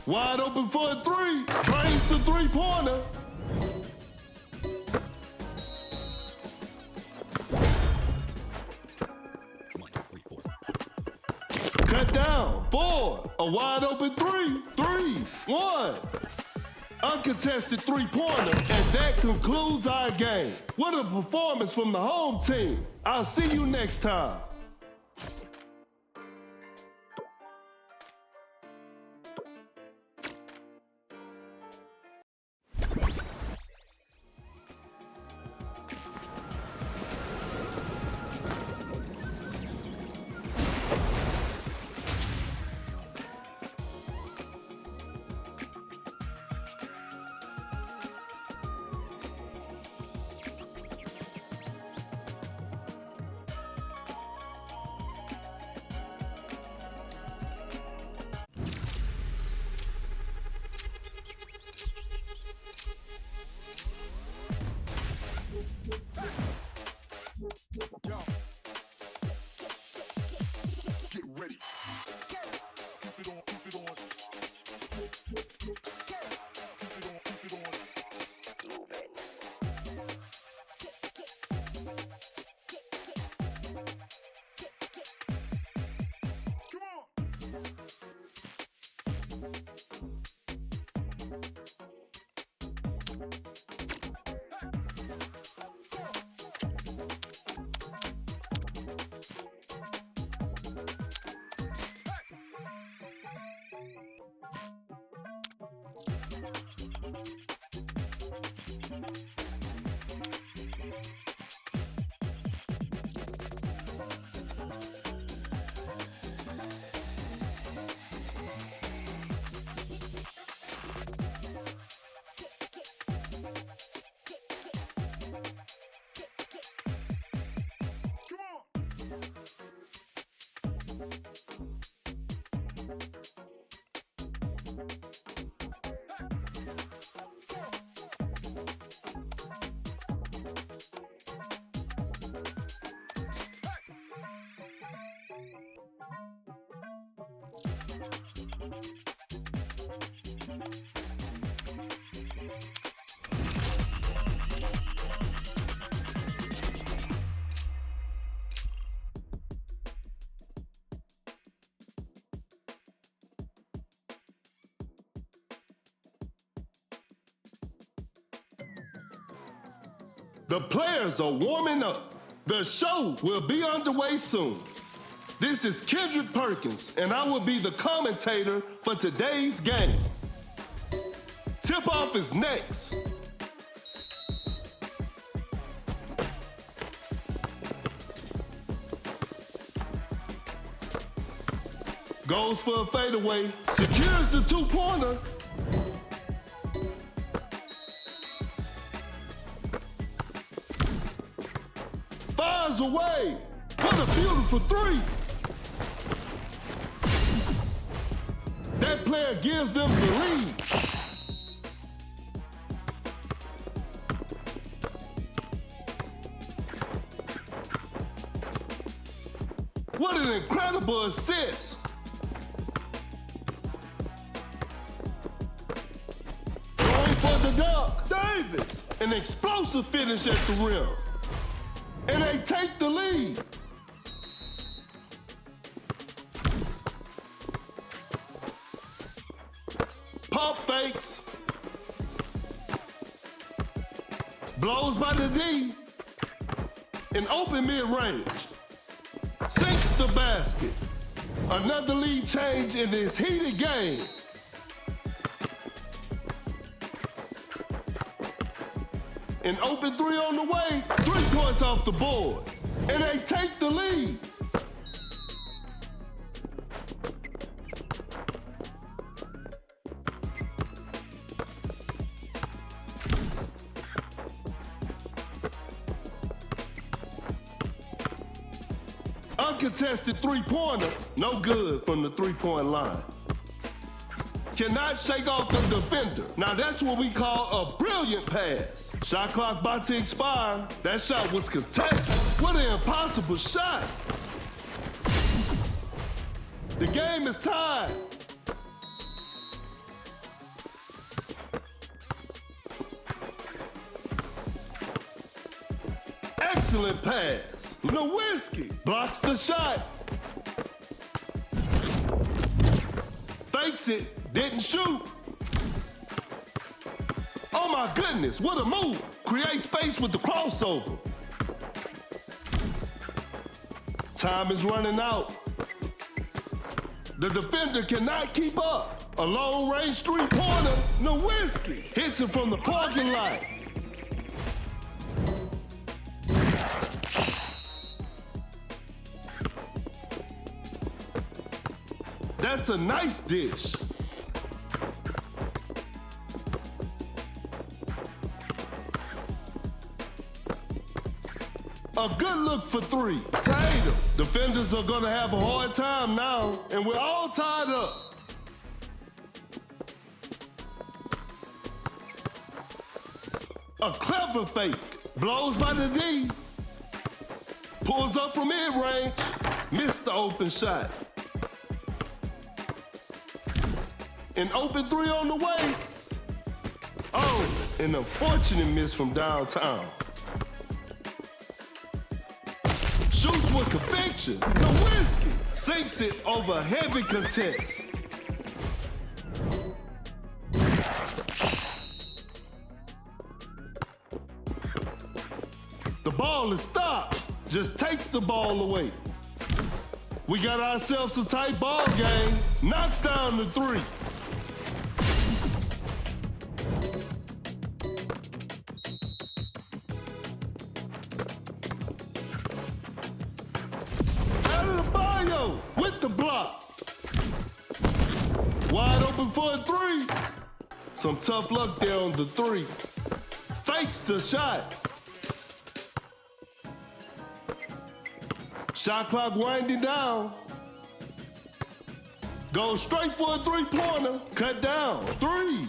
Wide open for a three. Drains the three-pointer. Cut down. 4. A wide open three. 3, 1. Uncontested three-pointer, and that concludes our game. What a performance from the home team. I'll see you next time. The players are warming up. The show will be underway soon. This is Kendrick Perkins, and I will be the commentator for today's game. Tip-off is next. Goes for a fadeaway, secures the two-pointer. Fires away. What a beautiful three. That player gives them the lead. What an incredible assist. Going for the dunk. Davis. An explosive finish at the rim. And they take the lead. Pump fakes. Blows by the D. An open mid-range. Sinks the basket. Another lead change in this heated game. An open three on the way, 3 points off the board. And they take the lead. Uncontested three-pointer, no good from the three-point line. Cannot shake off the defender. Now that's what we call a brilliant pass. Shot clock about to expire. That shot was contested. What an impossible shot. The game is tied. Excellent pass. Lewinsky blocks the shot. Fakes it, didn't shoot. Oh my goodness, what a move. Create space with the crossover. Time is running out. The defender cannot keep up. A long-range three-pointer, Lewinsky hits him from the parking lot. That's a nice dish. A good look for three. Tatum. Defenders are gonna have a hard time now, and we're all tied up. A clever fake. Blows by the D. Pulls up from mid-range. Missed the open shot. An open three on the way. Oh, an unfortunate miss from downtown. Shoots with conviction. Lewinsky sinks it over heavy contest. The ball is stopped. Just takes the ball away. We got ourselves a tight ball game. Knocks down the three. With the block. Wide open for a three. Some tough luck there on the three. Fakes the shot. Shot clock winding down. Goes straight for a three-pointer. Cut down. 3,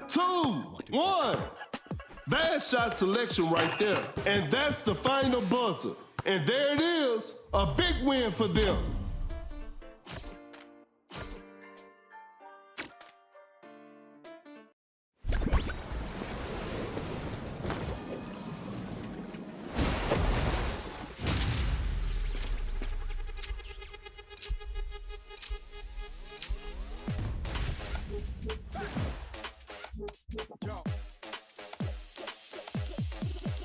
2, 1. Bad shot selection right there. And that's the final buzzer. And there it is, a big win for them. Yo.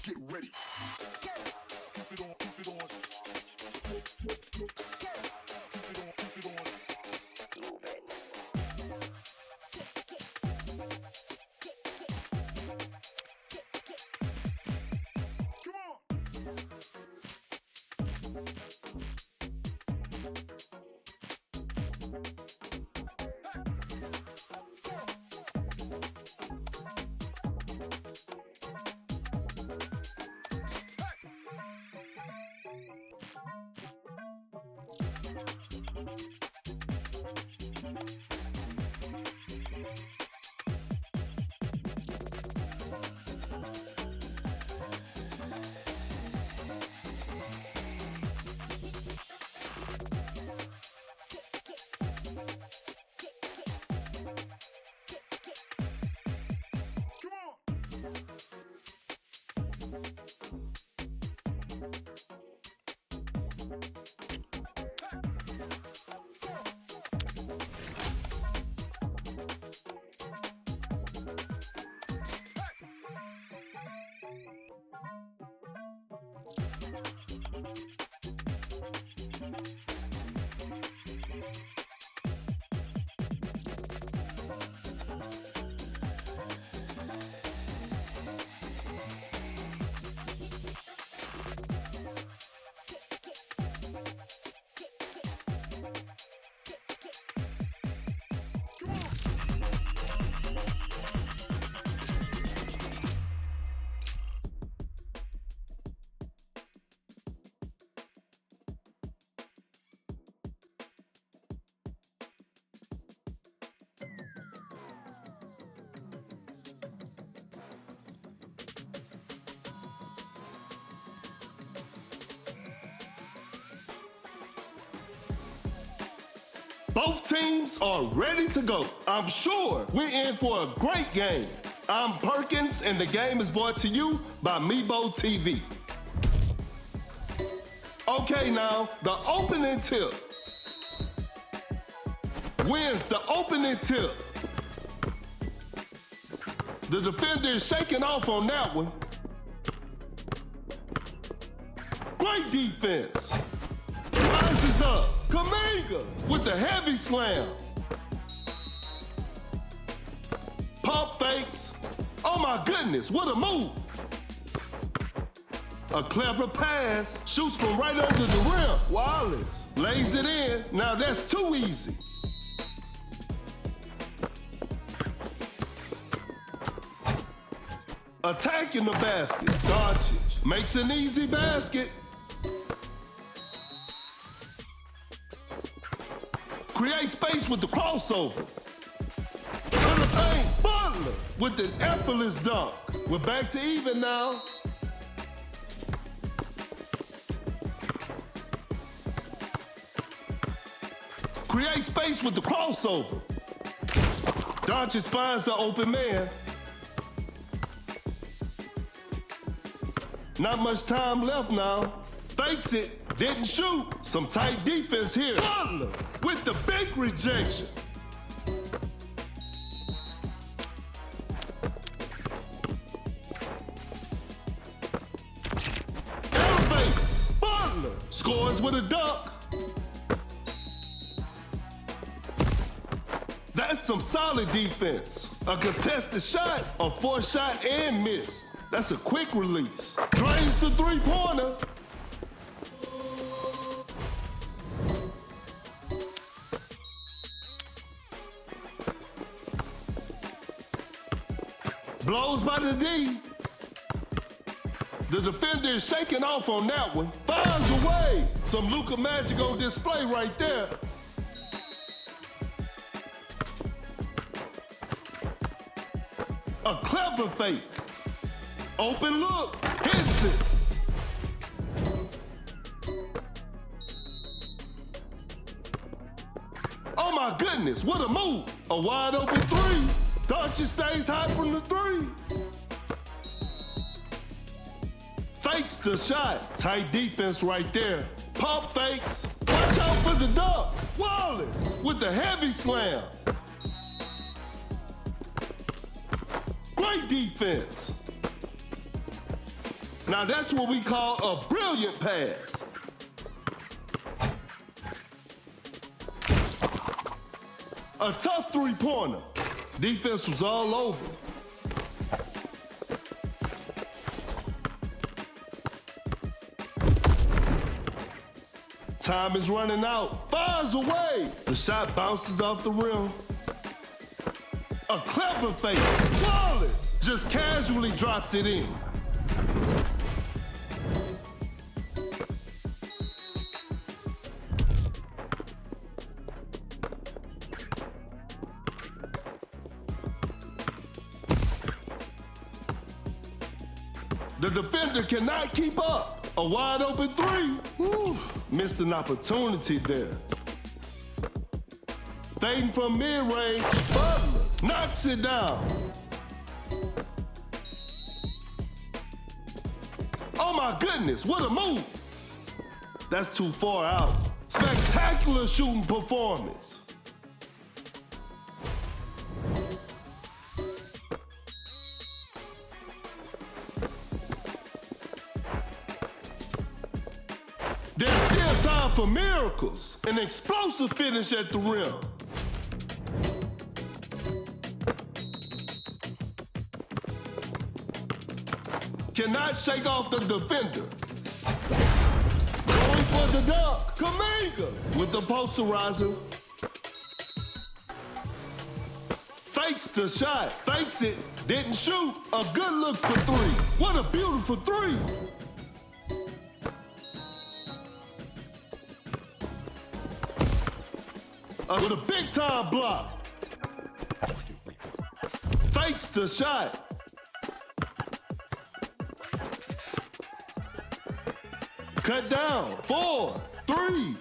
Get ready. Both teams are ready to go. I'm sure we're in for a great game. I'm Perkins, and the game is brought to you by Mebo TV. Okay, now, the opening tip. Wins the opening tip. The defender is shaking off on that one. Great defense. Rises up. Kaminga with the heavy slam. Pump fakes. Oh my goodness, what a move. A clever pass. Shoots from right under the rim. Wallace lays it in. Now that's too easy. Attacking the basket. Doncic makes an easy basket. Create space with the crossover. To the paint, Butler with an effortless dunk. We're back to even now. Create space with the crossover. Doncic finds the open man. Not much time left now. Fakes it. Didn't shoot. Some tight defense here. Butler with the big rejection. Elevates. Butler scores with a dunk. That's some solid defense. A contested shot, a forced shot and missed. That's a quick release. Drains the three-pointer. Blows by the D. The defender is shaking off on that one. Finds a way. Some Luka magic on display right there. A clever fake. Open look. Hits it. Oh my goodness, what a move. A wide open three. Doncic stays hot from the three. Fakes the shot. Tight defense right there. Pump fakes. Watch out for the dunk. Wallace with the heavy slam. Great defense. Now that's what we call a brilliant pass. A tough three-pointer. Defense was all over. Time is running out. Fires away. The shot bounces off the rim. A clever fake. Wallace just casually drops it in. The defender cannot keep up. A wide open three. Woo. Missed an opportunity there. Fading from mid-range. Butler knocks it down. Oh my goodness, what a move. That's too far out. Spectacular shooting performance. There's still time for miracles. An explosive finish at the rim. Cannot shake off the defender. Going for the dunk. Kaminga with the posterizer. Fakes the shot. Fakes it. Didn't shoot. A good look for three. What a beautiful three. With a big time block. 1, 2, 3, 4. Fakes the shot. Cut down. 4, 3.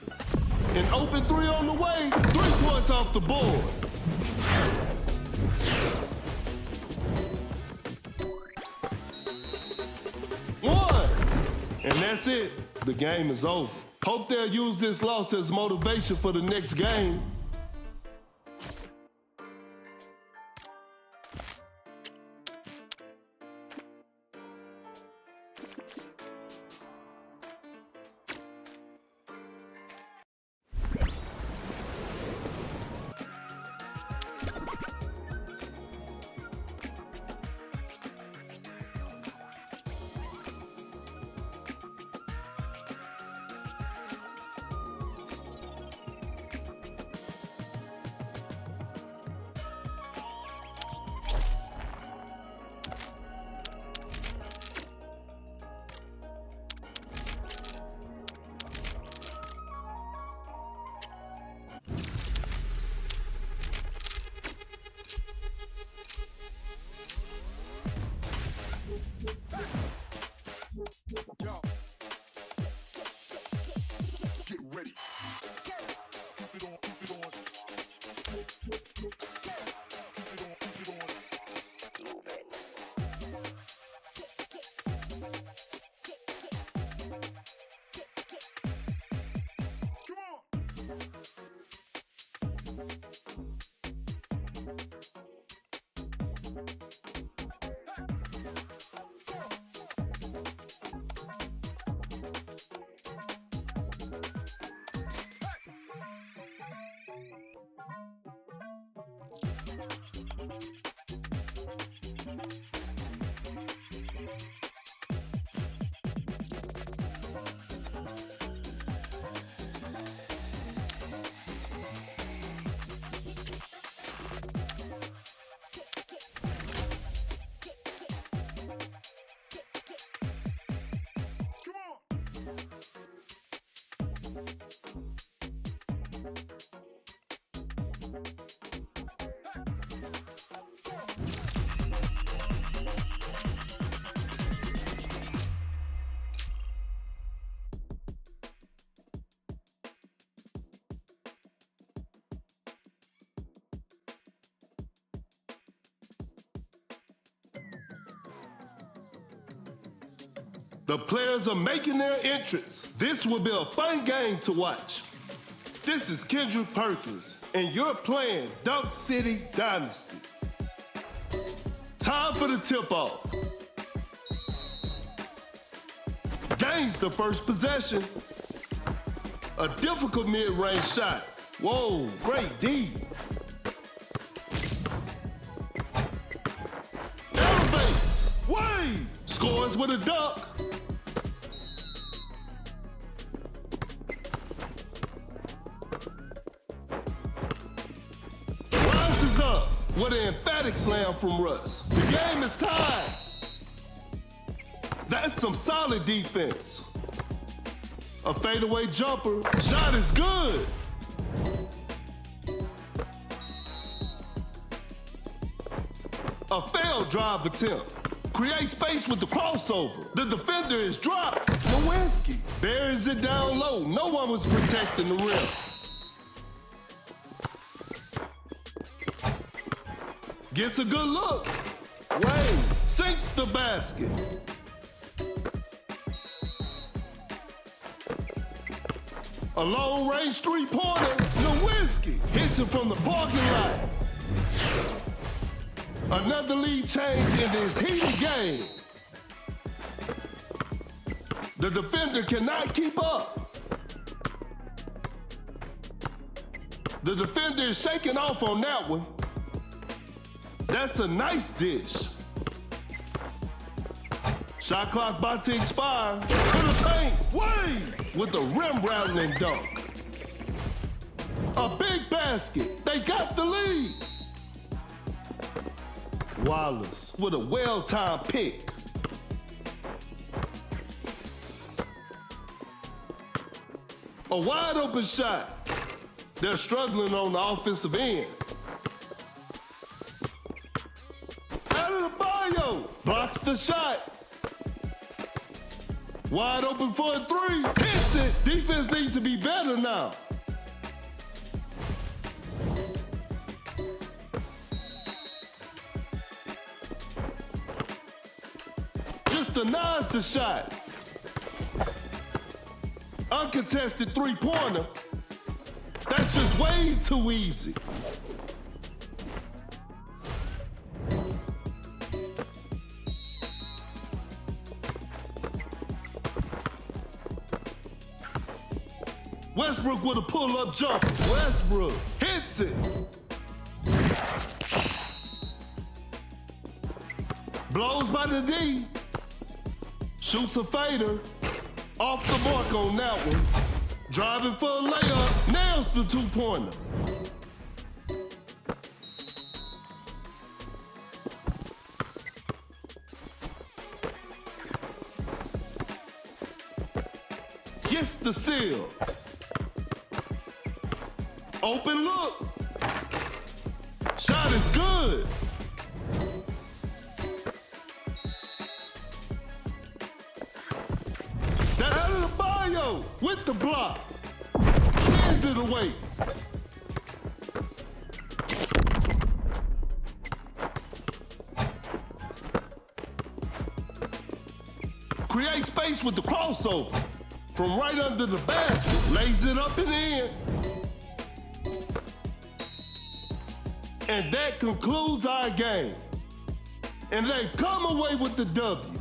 An open three on the way. 3 points off the board. One. And that's it. The game is over. Hope they'll use this loss as motivation for the next game. Yo. Get ready. Keep it on, keep it on. Keep it on, keep it on. Come on. The players are making their entrance. This will be a fun game to watch. This is Kendrick Perkins, and you're playing Dunk City Dynasty. Time for the tip-off. Gains the first possession. A difficult mid-range shot. Whoa, great D. Elevates. Wade. Scores with a dunk. Rises up with an emphatic slam from Russ. The game is tied. That's some solid defense. A fadeaway jumper. Shot is good. A failed drive attempt. Create space with the crossover. The defender is dropped. Lewinsky buries it down low. No one was protecting the rim. Gets a good look. Wade sinks the basket. A long-range three-pointer, Lewinsky hits it from the parking lot. Another lead change in this heated game. The defender cannot keep up. The defender is shaking off on that one. That's a nice dish. Shot clock about to expire. To the paint, Wade with the rim rattling dunk. A big basket. They got the lead. Wallace with a well-timed pick. A wide open shot. They're struggling on the offensive end. Adebayo blocks the shot. Wide open for a three. Hits it. Defense needs to be better now. Just denies the shot. Uncontested three-pointer. That's just way too easy. Westbrook with a pull-up jumper. Westbrook hits it. Blows by the D. Shoots a fader. Off the mark on that one. Driving for a layup. Nails the two-pointer. Gets the seal. Open look. Shot is good. That Adebayo with the block. Sends it away. Create space with the crossover. From right under the basket. Lays it up and in. And that concludes our game. And they've come away with the W.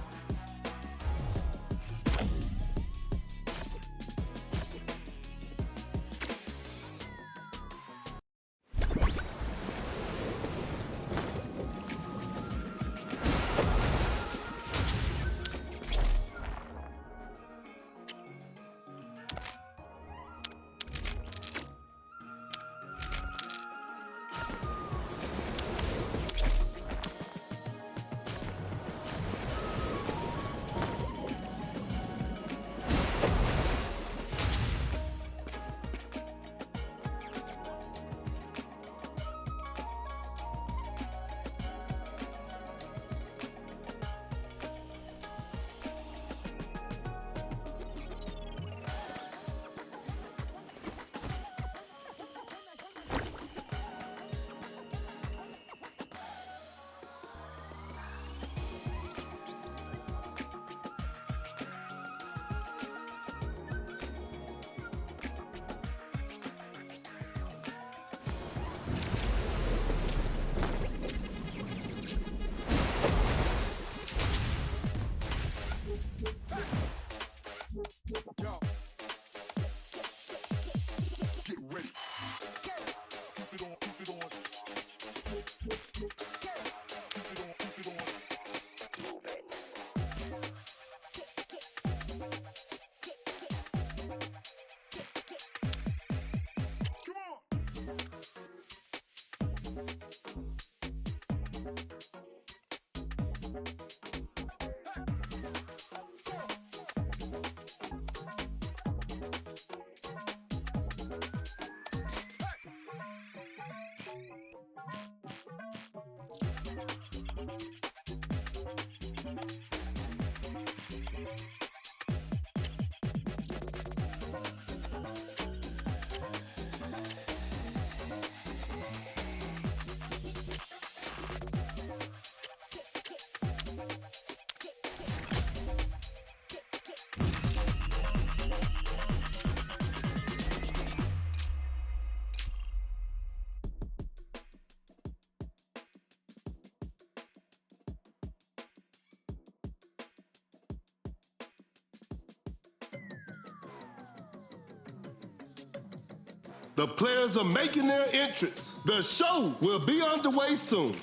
The players are making their entrance. The show will be underway soon.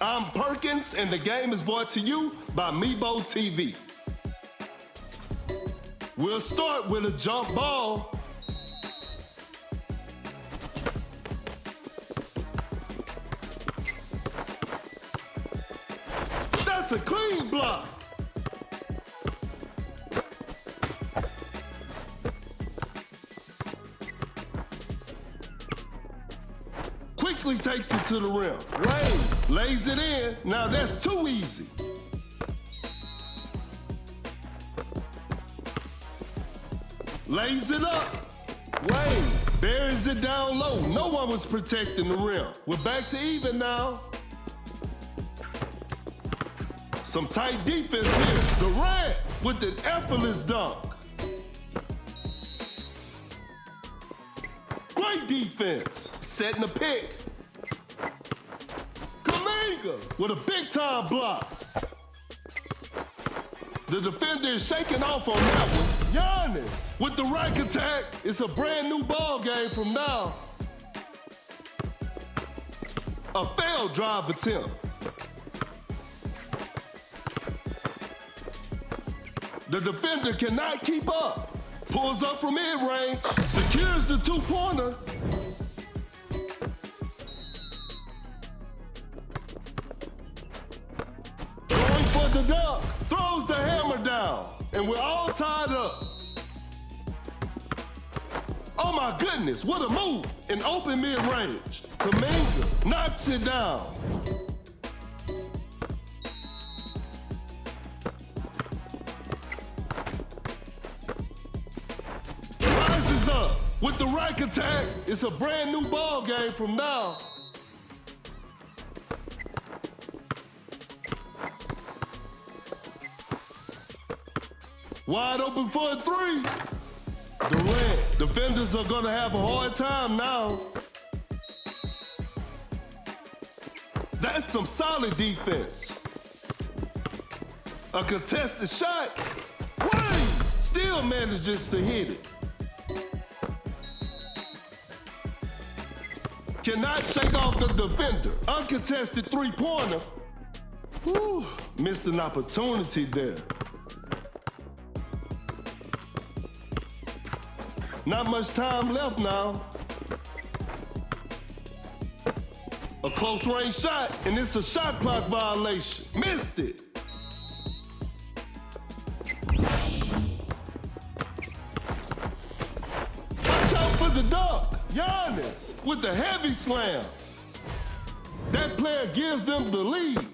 I'm Perkins, and the game is brought to you by Meebo TV. We'll start with a jump ball. That's a clean block. Quickly takes it to the rim. Wade lays it in. Now that's too easy. Lays it up. Wade buries it down low. No one was protecting the rim. We're back to even now. Some tight defense here. Durant with an effortless dunk. Great defense. Setting a pick. Kaminga with a big-time block. The defender is shaking off on that one. Giannis with the rack attack. It's a brand new ball game from now. A failed drive attempt. The defender cannot keep up. Pulls up from mid-range. Secures the two-pointer. Going for the dunk. Throws the hammer down. And we're all tied up. Oh my goodness, what a move. An open mid-range. Kaminga knocks it down. Rises up with the rack attack. It's a brand new ball game from now. Wide open for a three. Durant. Defenders are gonna have a hard time now. That's some solid defense. A contested shot. Wade still manages to hit it. Cannot shake off the defender. Uncontested three-pointer. Whew, missed an opportunity there. Not much time left now. A close range shot, and it's a shot clock violation. Missed it. Watch out for the dunk. Giannis with the heavy slam. That player gives them the lead.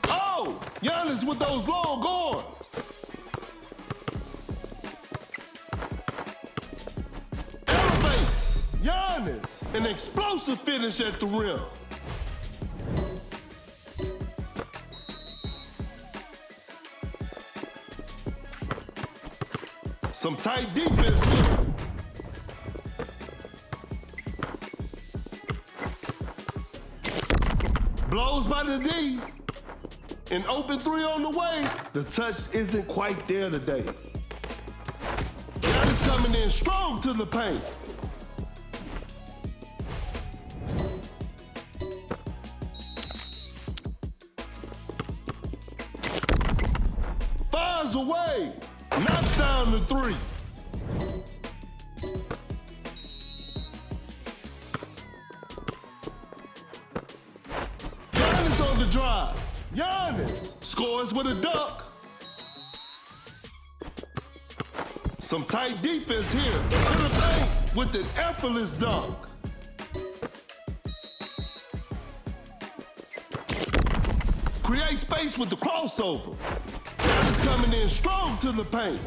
Oh, Giannis with those long arms. Giannis, an explosive finish at the rim. Some tight defense here. Blows by the D. An open three on the way. The touch isn't quite there today. Giannis coming in strong to the paint. Away, knocks down the three. Giannis on the drive. Giannis scores with a dunk. Some tight defense here. To the paint with an effortless dunk. Create space with the crossover. Coming in strong to the paint.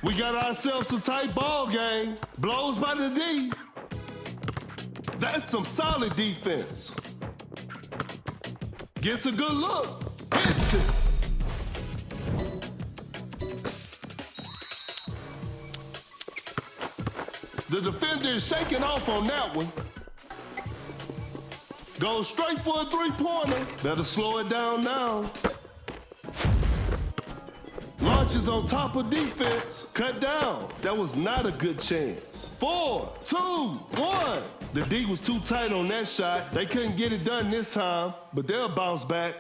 We got ourselves a tight ball game. Blows by the D. That's some solid defense. Gets a good look. Hits it. The defender is shaking off on that one. Goes straight for a three-pointer. Better slow it down now. Launches on top of defense. Cut down. That was not a good chance. 4, 2, 1. The D was too tight on that shot. They couldn't get it done this time, but they'll bounce back.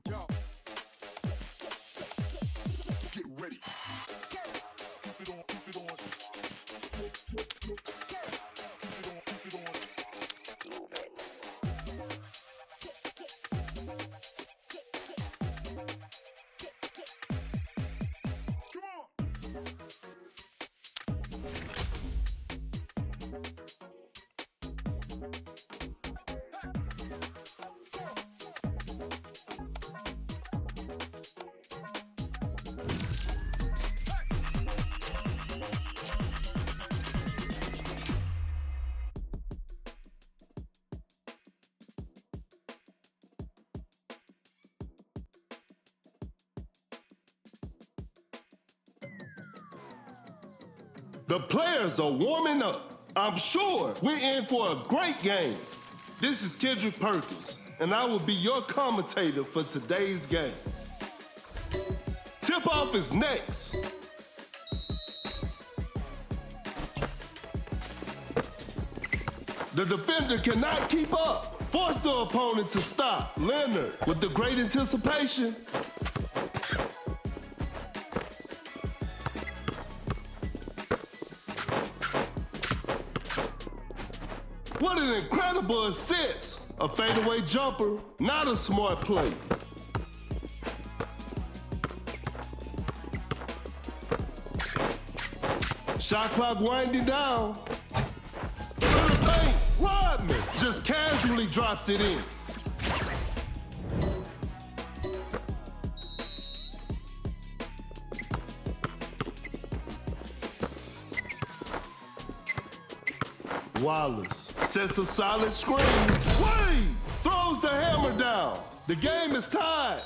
Yo. Get ready. Keep it on, keep it on. Keep it on, keep it on. Come on. The players are warming up. I'm sure we're in for a great game. This is Kendrick Perkins, and I will be your commentator for today's game. Tip-off is next. The defender cannot keep up. Force the opponent to stop. Leonard with the great anticipation. What an incredible assist. A fadeaway jumper, not a smart play. Shot clock winding down. To the paint, Rodman just casually drops it in. Wallace sets a solid screen. Wade throws the hammer down. The game is tied.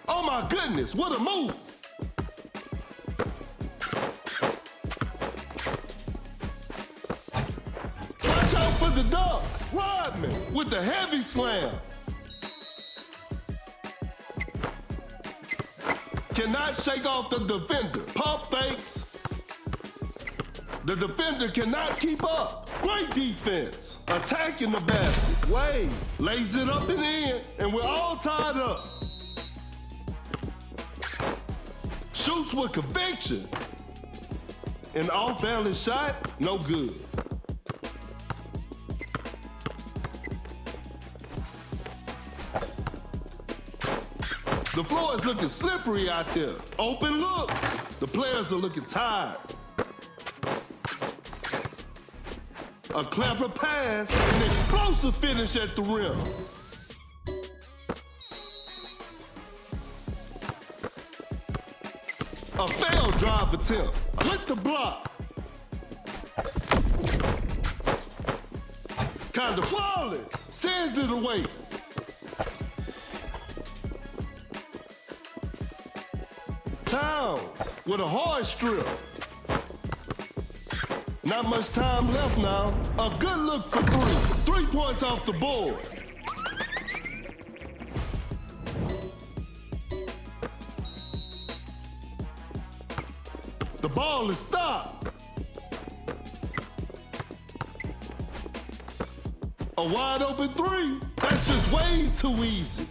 Oh my goodness, what a move. Watch out for the dunk. Rodman with the heavy slam. Cannot shake off the defender. Pump fakes. The defender cannot keep up. Great defense. Attacking the basket. Wade lays it up and in, and we're all tied up. Shoots with conviction. An off-balance shot, no good. The floor is looking slippery out there. Open look. The players are looking tired. A clever pass, an explosive finish at the rim. A failed drive attempt. With the block. Kinda flawless. Sends it away. Towns with a hard strip. Not much time left now. A good look for three. 3 points off the board. The ball is stopped. A wide open 3. That's just way too easy.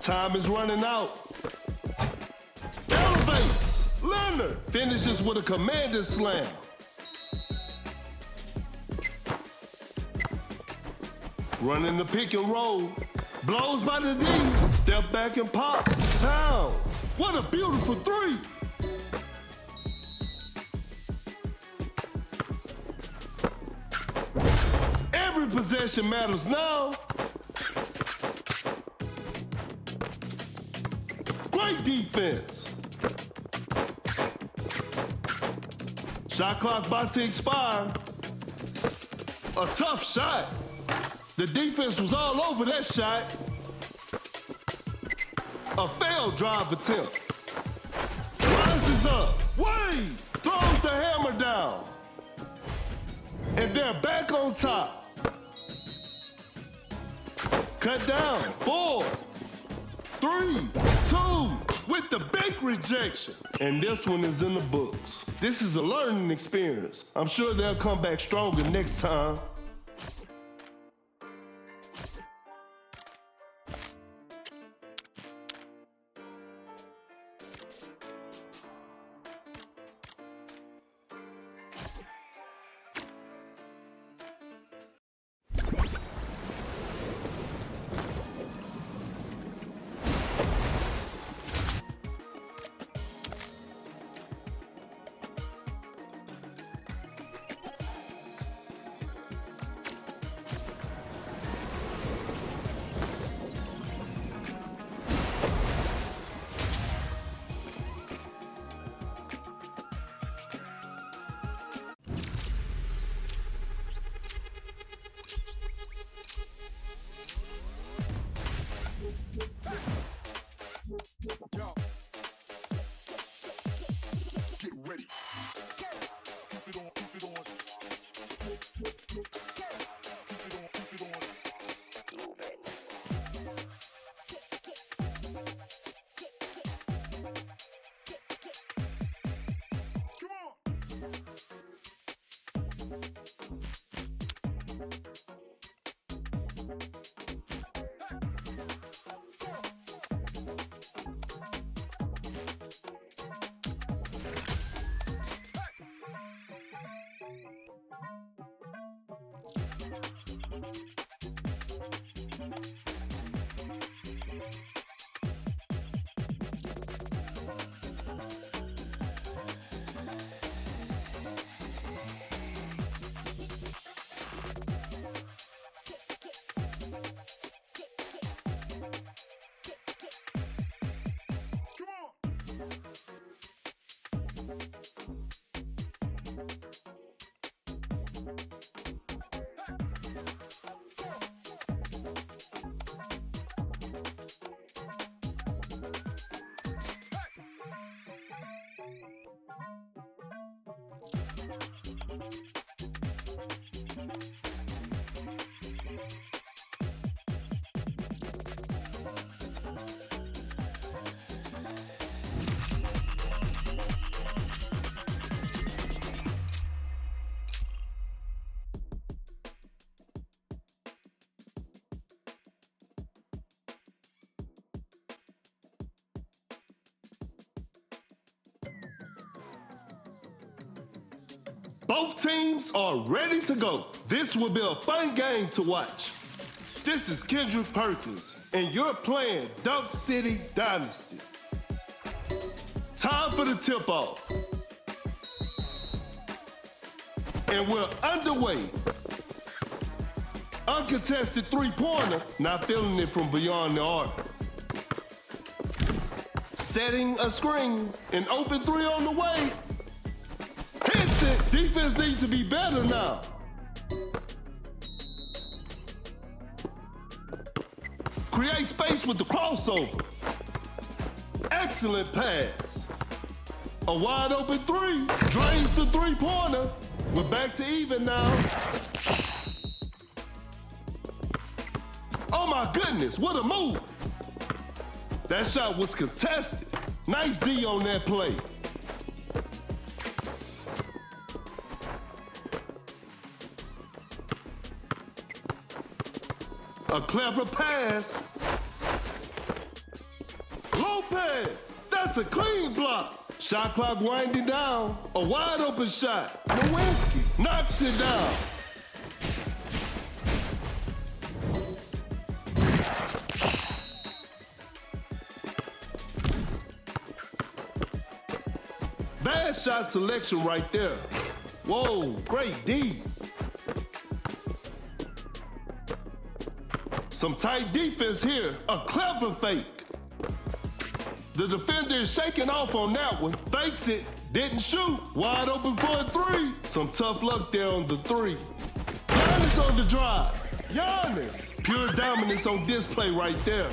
Time is running out. Elevates. Leonard finishes with a commanding slam. Running the pick and roll. Blows by the D. Step back and pops. Down. What a beautiful three. Every possession matters now. Great defense. Shot clock about to expire. A tough shot. The defense was all over that shot. A failed drive attempt. Rises up. Wade throws the hammer down. And they're back on top. Cut down. 4, 3, 2, with the big rejection. And this one is in the books. This is a learning experience. I'm sure they'll come back stronger next time. Yo. Get ready. Keep it on, keep it on. Keep it on, keep it on. Come on. Both teams are ready to go. This will be a fun game to watch. This is Kendrick Perkins, and you're playing Dunk City Dynasty. Time for the tip-off. And we're underway. Uncontested three-pointer, not feeling it from beyond the arc. Setting a screen, an open three on the way. Hits it. Defense needs to be better now. Create space with the crossover. Excellent pass. A wide open three. Drains the three-pointer. We're back to even now. Oh my goodness, what a move. That shot was contested. Nice D on that play. A clever pass. Yes, that's a clean block. Shot clock winding down. A wide open shot. Nowinski knocks it down. Bad shot selection right there. Whoa, great D. Some tight defense here. A clever fake. The defender is shaking off on that one. Fakes it, didn't shoot. Wide open for a three. Some tough luck there on the three. Giannis on the drive. Giannis. Pure dominance on display right there.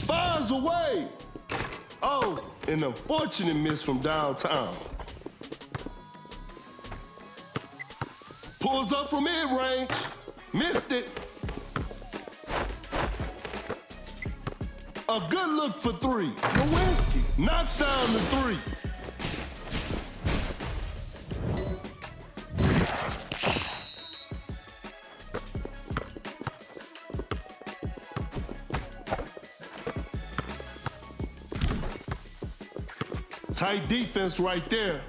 Fires away. Oh, an unfortunate miss from downtown. Pulls up from mid-range. Missed it. A good look for three. Nowinski knocks down the three. Tight defense right there.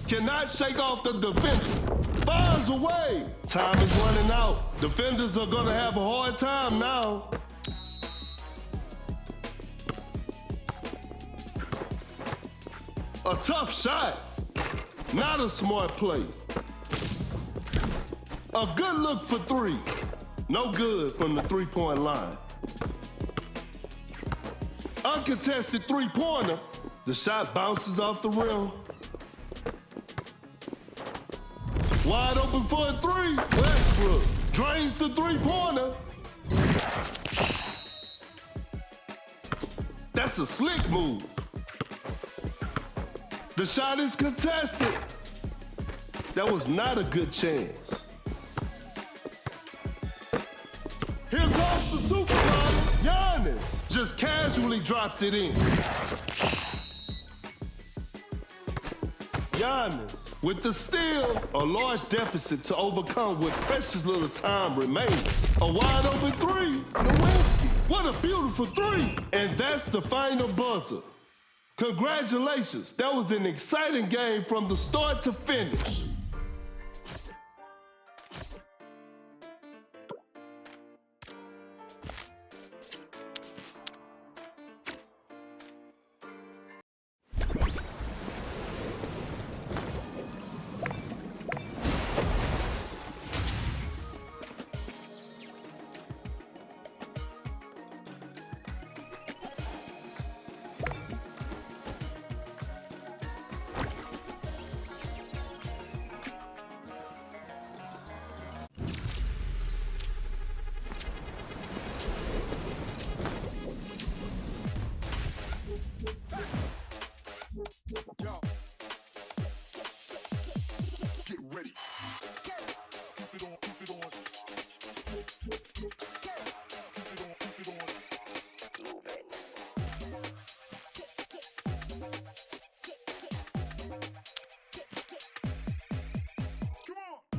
Cannot shake off the defender. Fires away. Time is running out. Defenders are gonna have a hard time now. A tough shot. Not a smart play. A good look for three. No good from the three-point line. Uncontested three-pointer. The shot bounces off the rim. Wide open for a three. Westbrook drains the three-pointer. That's a slick move. The shot is contested. That was not a good chance. Here comes the supermodel. Giannis just casually drops it in. Giannis with the steal, a large deficit to overcome with precious little time remaining. A wide open three. Nowinski. What a beautiful three. And that's the final buzzer. Congratulations. That was an exciting game from the start to finish. Yo. Get ready. Keep it on, keep it on. Keep it on, keep it on. Come on.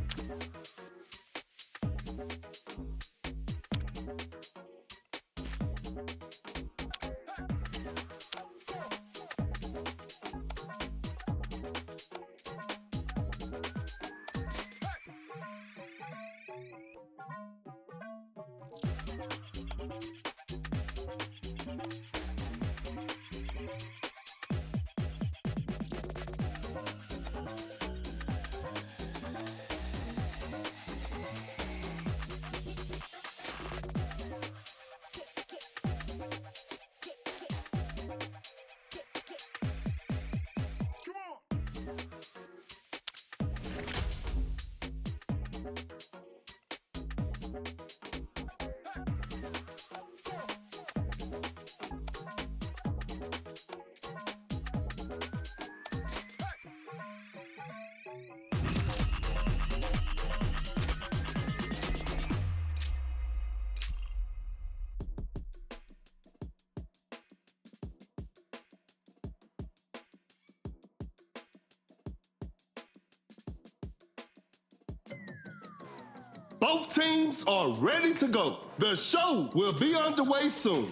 Both teams are ready to go. The show will be underway soon.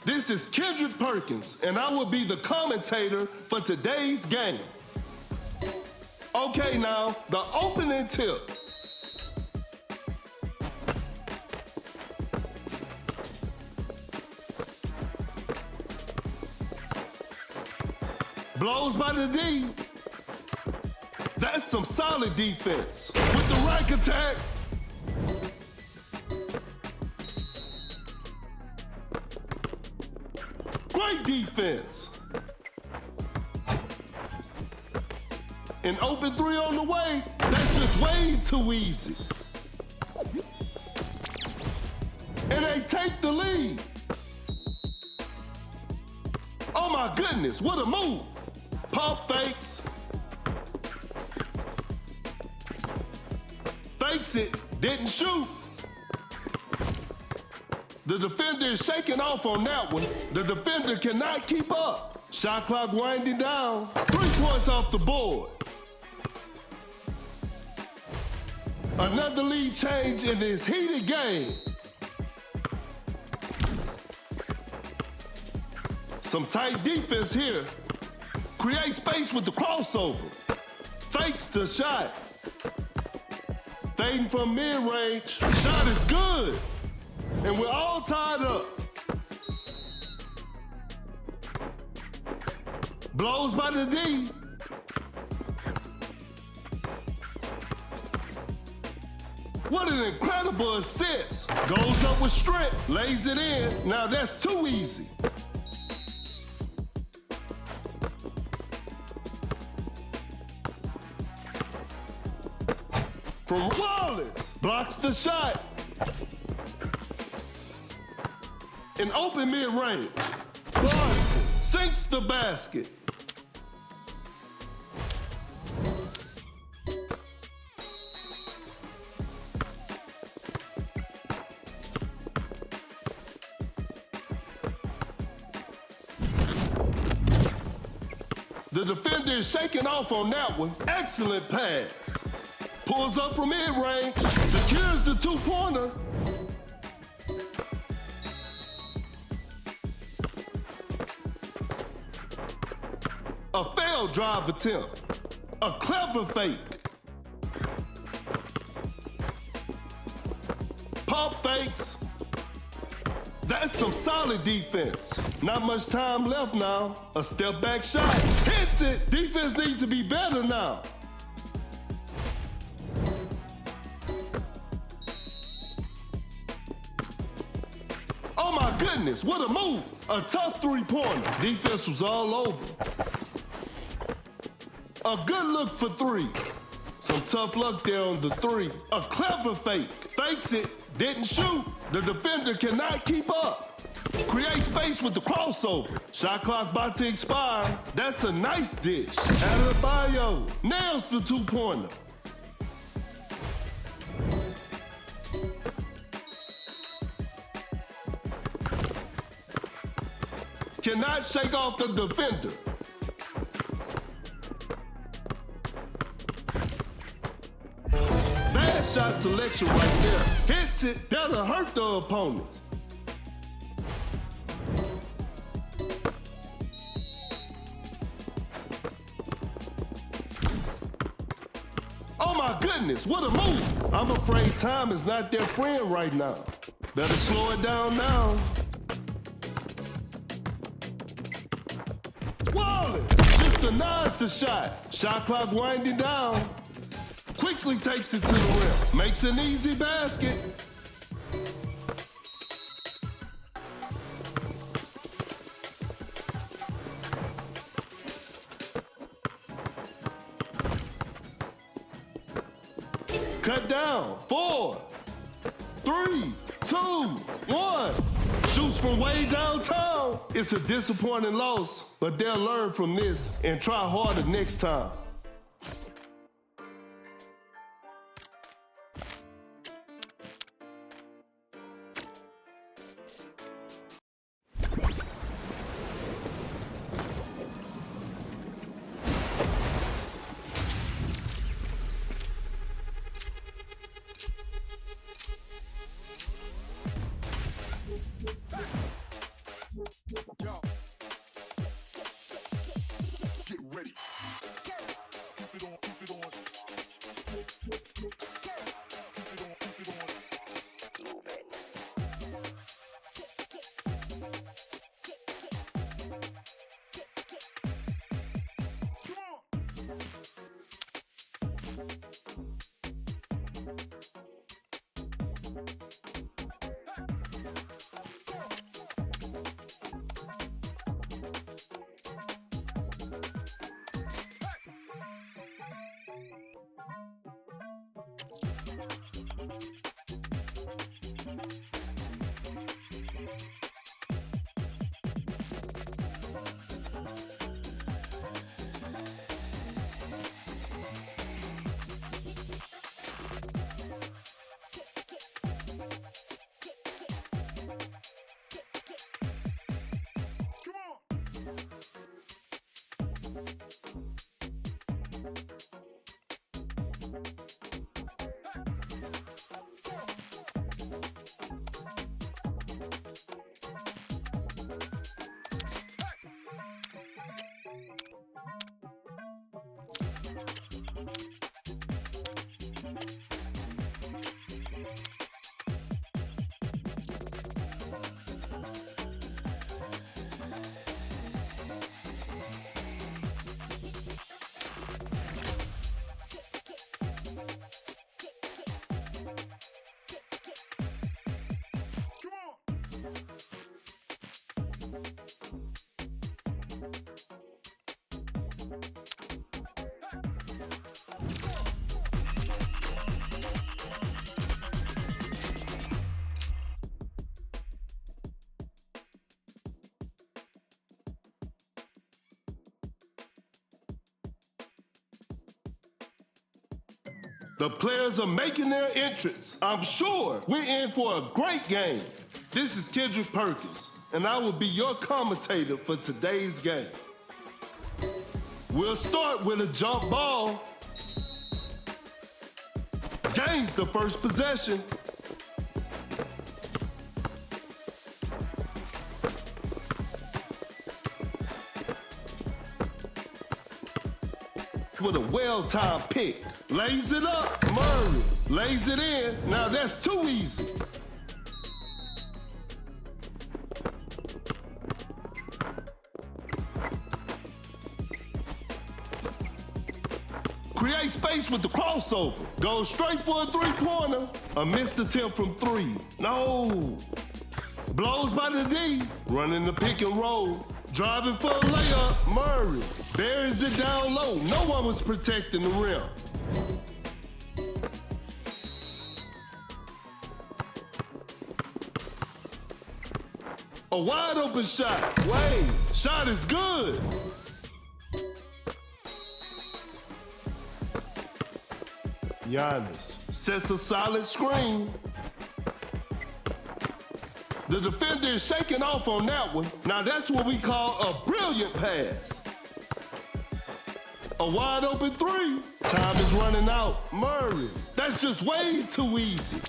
This is Kendrick Perkins, and I will be the commentator for today's game. Okay, now, the opening tip. Blows by the D. That's some solid defense. With the right attack. Great defense. An open three on the way. That's just way too easy. And they take the lead. Oh my goodness, what a move. Pump fakes. Fakes it, didn't shoot. The defender is shaking off on that one. The defender cannot keep up. Shot clock winding down. 3 points off the board. Another lead change in this heated game. Some tight defense here. Create space with the crossover. Fakes the shot. Fading from mid-range. Shot is good. And we're all tied up. Blows by the D. What an incredible assist. Goes up with strength, lays it in. Now that's too easy. From Wallace, blocks the shot. An open mid-range. Larson sinks the basket. The defender is shaking off on that one. Excellent pass. Pulls up from mid-range, secures the two-pointer. A failed drive attempt. A clever fake. Pump fakes. That's some solid defense. Not much time left now. A step back shot. Hits it. Defense needs to be better now. Oh my goodness, what a move. A tough three-pointer. Defense was all over. A good look for three. Some tough luck there on the three. A clever fake. Fakes it, didn't shoot. The defender cannot keep up. Create space with the crossover. Shot clock about to expire. That's a nice dish. Adebayo nails the two-pointer. Cannot shake off the defender. Bad shot selection right there. Hits it, that'll hurt the opponents. Oh my goodness, what a move. I'm afraid time is not their friend right now. Better slow it down now. Wallace just denies the shot. Shot clock winding down. Quickly takes it to the rim. Makes an easy basket. Cut down. 4, 3, 2, 1. Shoots from way downtown. It's a disappointing loss, but they'll learn from this and try harder next time. The players are making their entrance. I'm sure we're in for a great game. This is Kendrick Perkins, and I will be your commentator for today's game. We'll start with a jump ball. Gains the first possession. With a well-timed pick. Lays it up, Murray. Lays it in. Now that's too easy. Create space with the crossover. Goes straight for a three-pointer. A missed attempt from three. No. Blows by the D. Running the pick and roll. Driving for a layup. Murray buries it down low. No one was protecting the rim. A wide open shot. Wade. Shot is good. Giannis sets a solid screen. The defender is shaking off on that one. Now that's what we call a brilliant pass. A wide open three. Time is running out. Murray. That's just way too easy.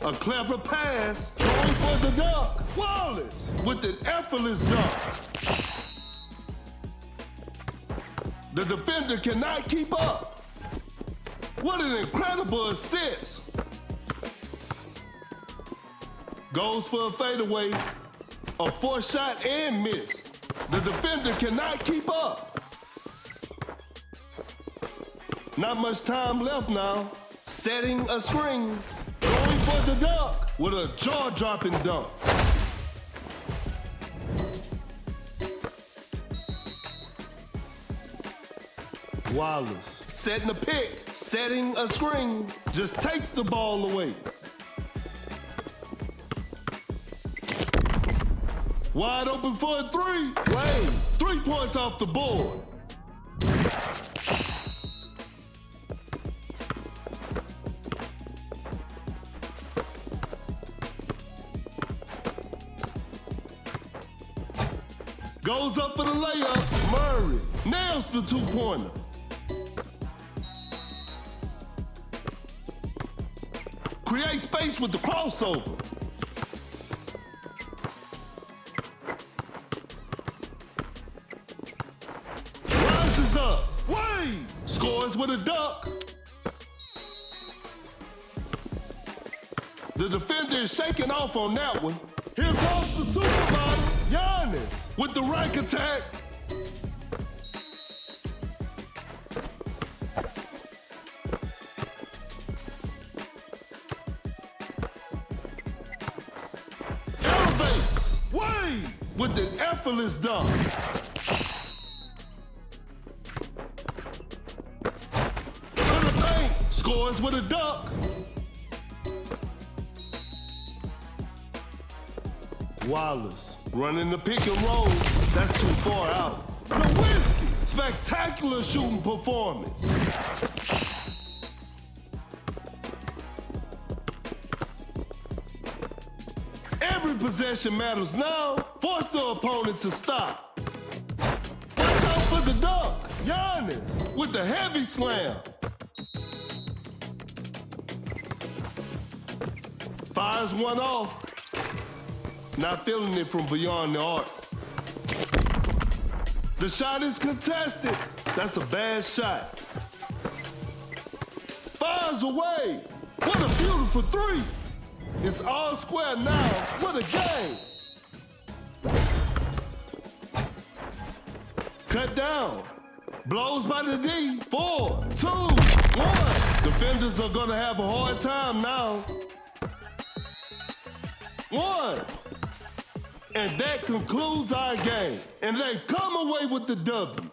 A clever pass, going for the dunk. Wallace with an effortless dunk. The defender cannot keep up. What an incredible assist. Goes for a fadeaway, a forced shot and missed. The defender cannot keep up. Not much time left now. Setting a screen. Going for the dunk with a jaw-dropping dunk. Wallace setting a pick, setting a screen, just takes the ball away. Wide open for a three. Wade, 3 points off the board. Goes up for the layup. Murray nails the two-pointer. create space with the crossover. Rises up. Wade scores with a dunk. The defender is shaking off on that one. Here comes the supermodel, Giannis, with the rank attack. Elevates. Wade with the effortless dunk. To the paint. Scores with a dunk. Wallace running the pick and roll. That's too far out. Nowinski, spectacular shooting performance. Every possession matters now. Force the opponent to stop. Watch out for the dunk. Giannis with the heavy slam. Fires one off. Not feeling it from beyond the arc. The shot is contested. That's a bad shot. Fires away. What a beautiful three. It's all square now. What a game. Cut down. Blows by the D. 4, 2, 1. Defenders are gonna have a hard time now. 1. And that concludes our game. And they come away with the W.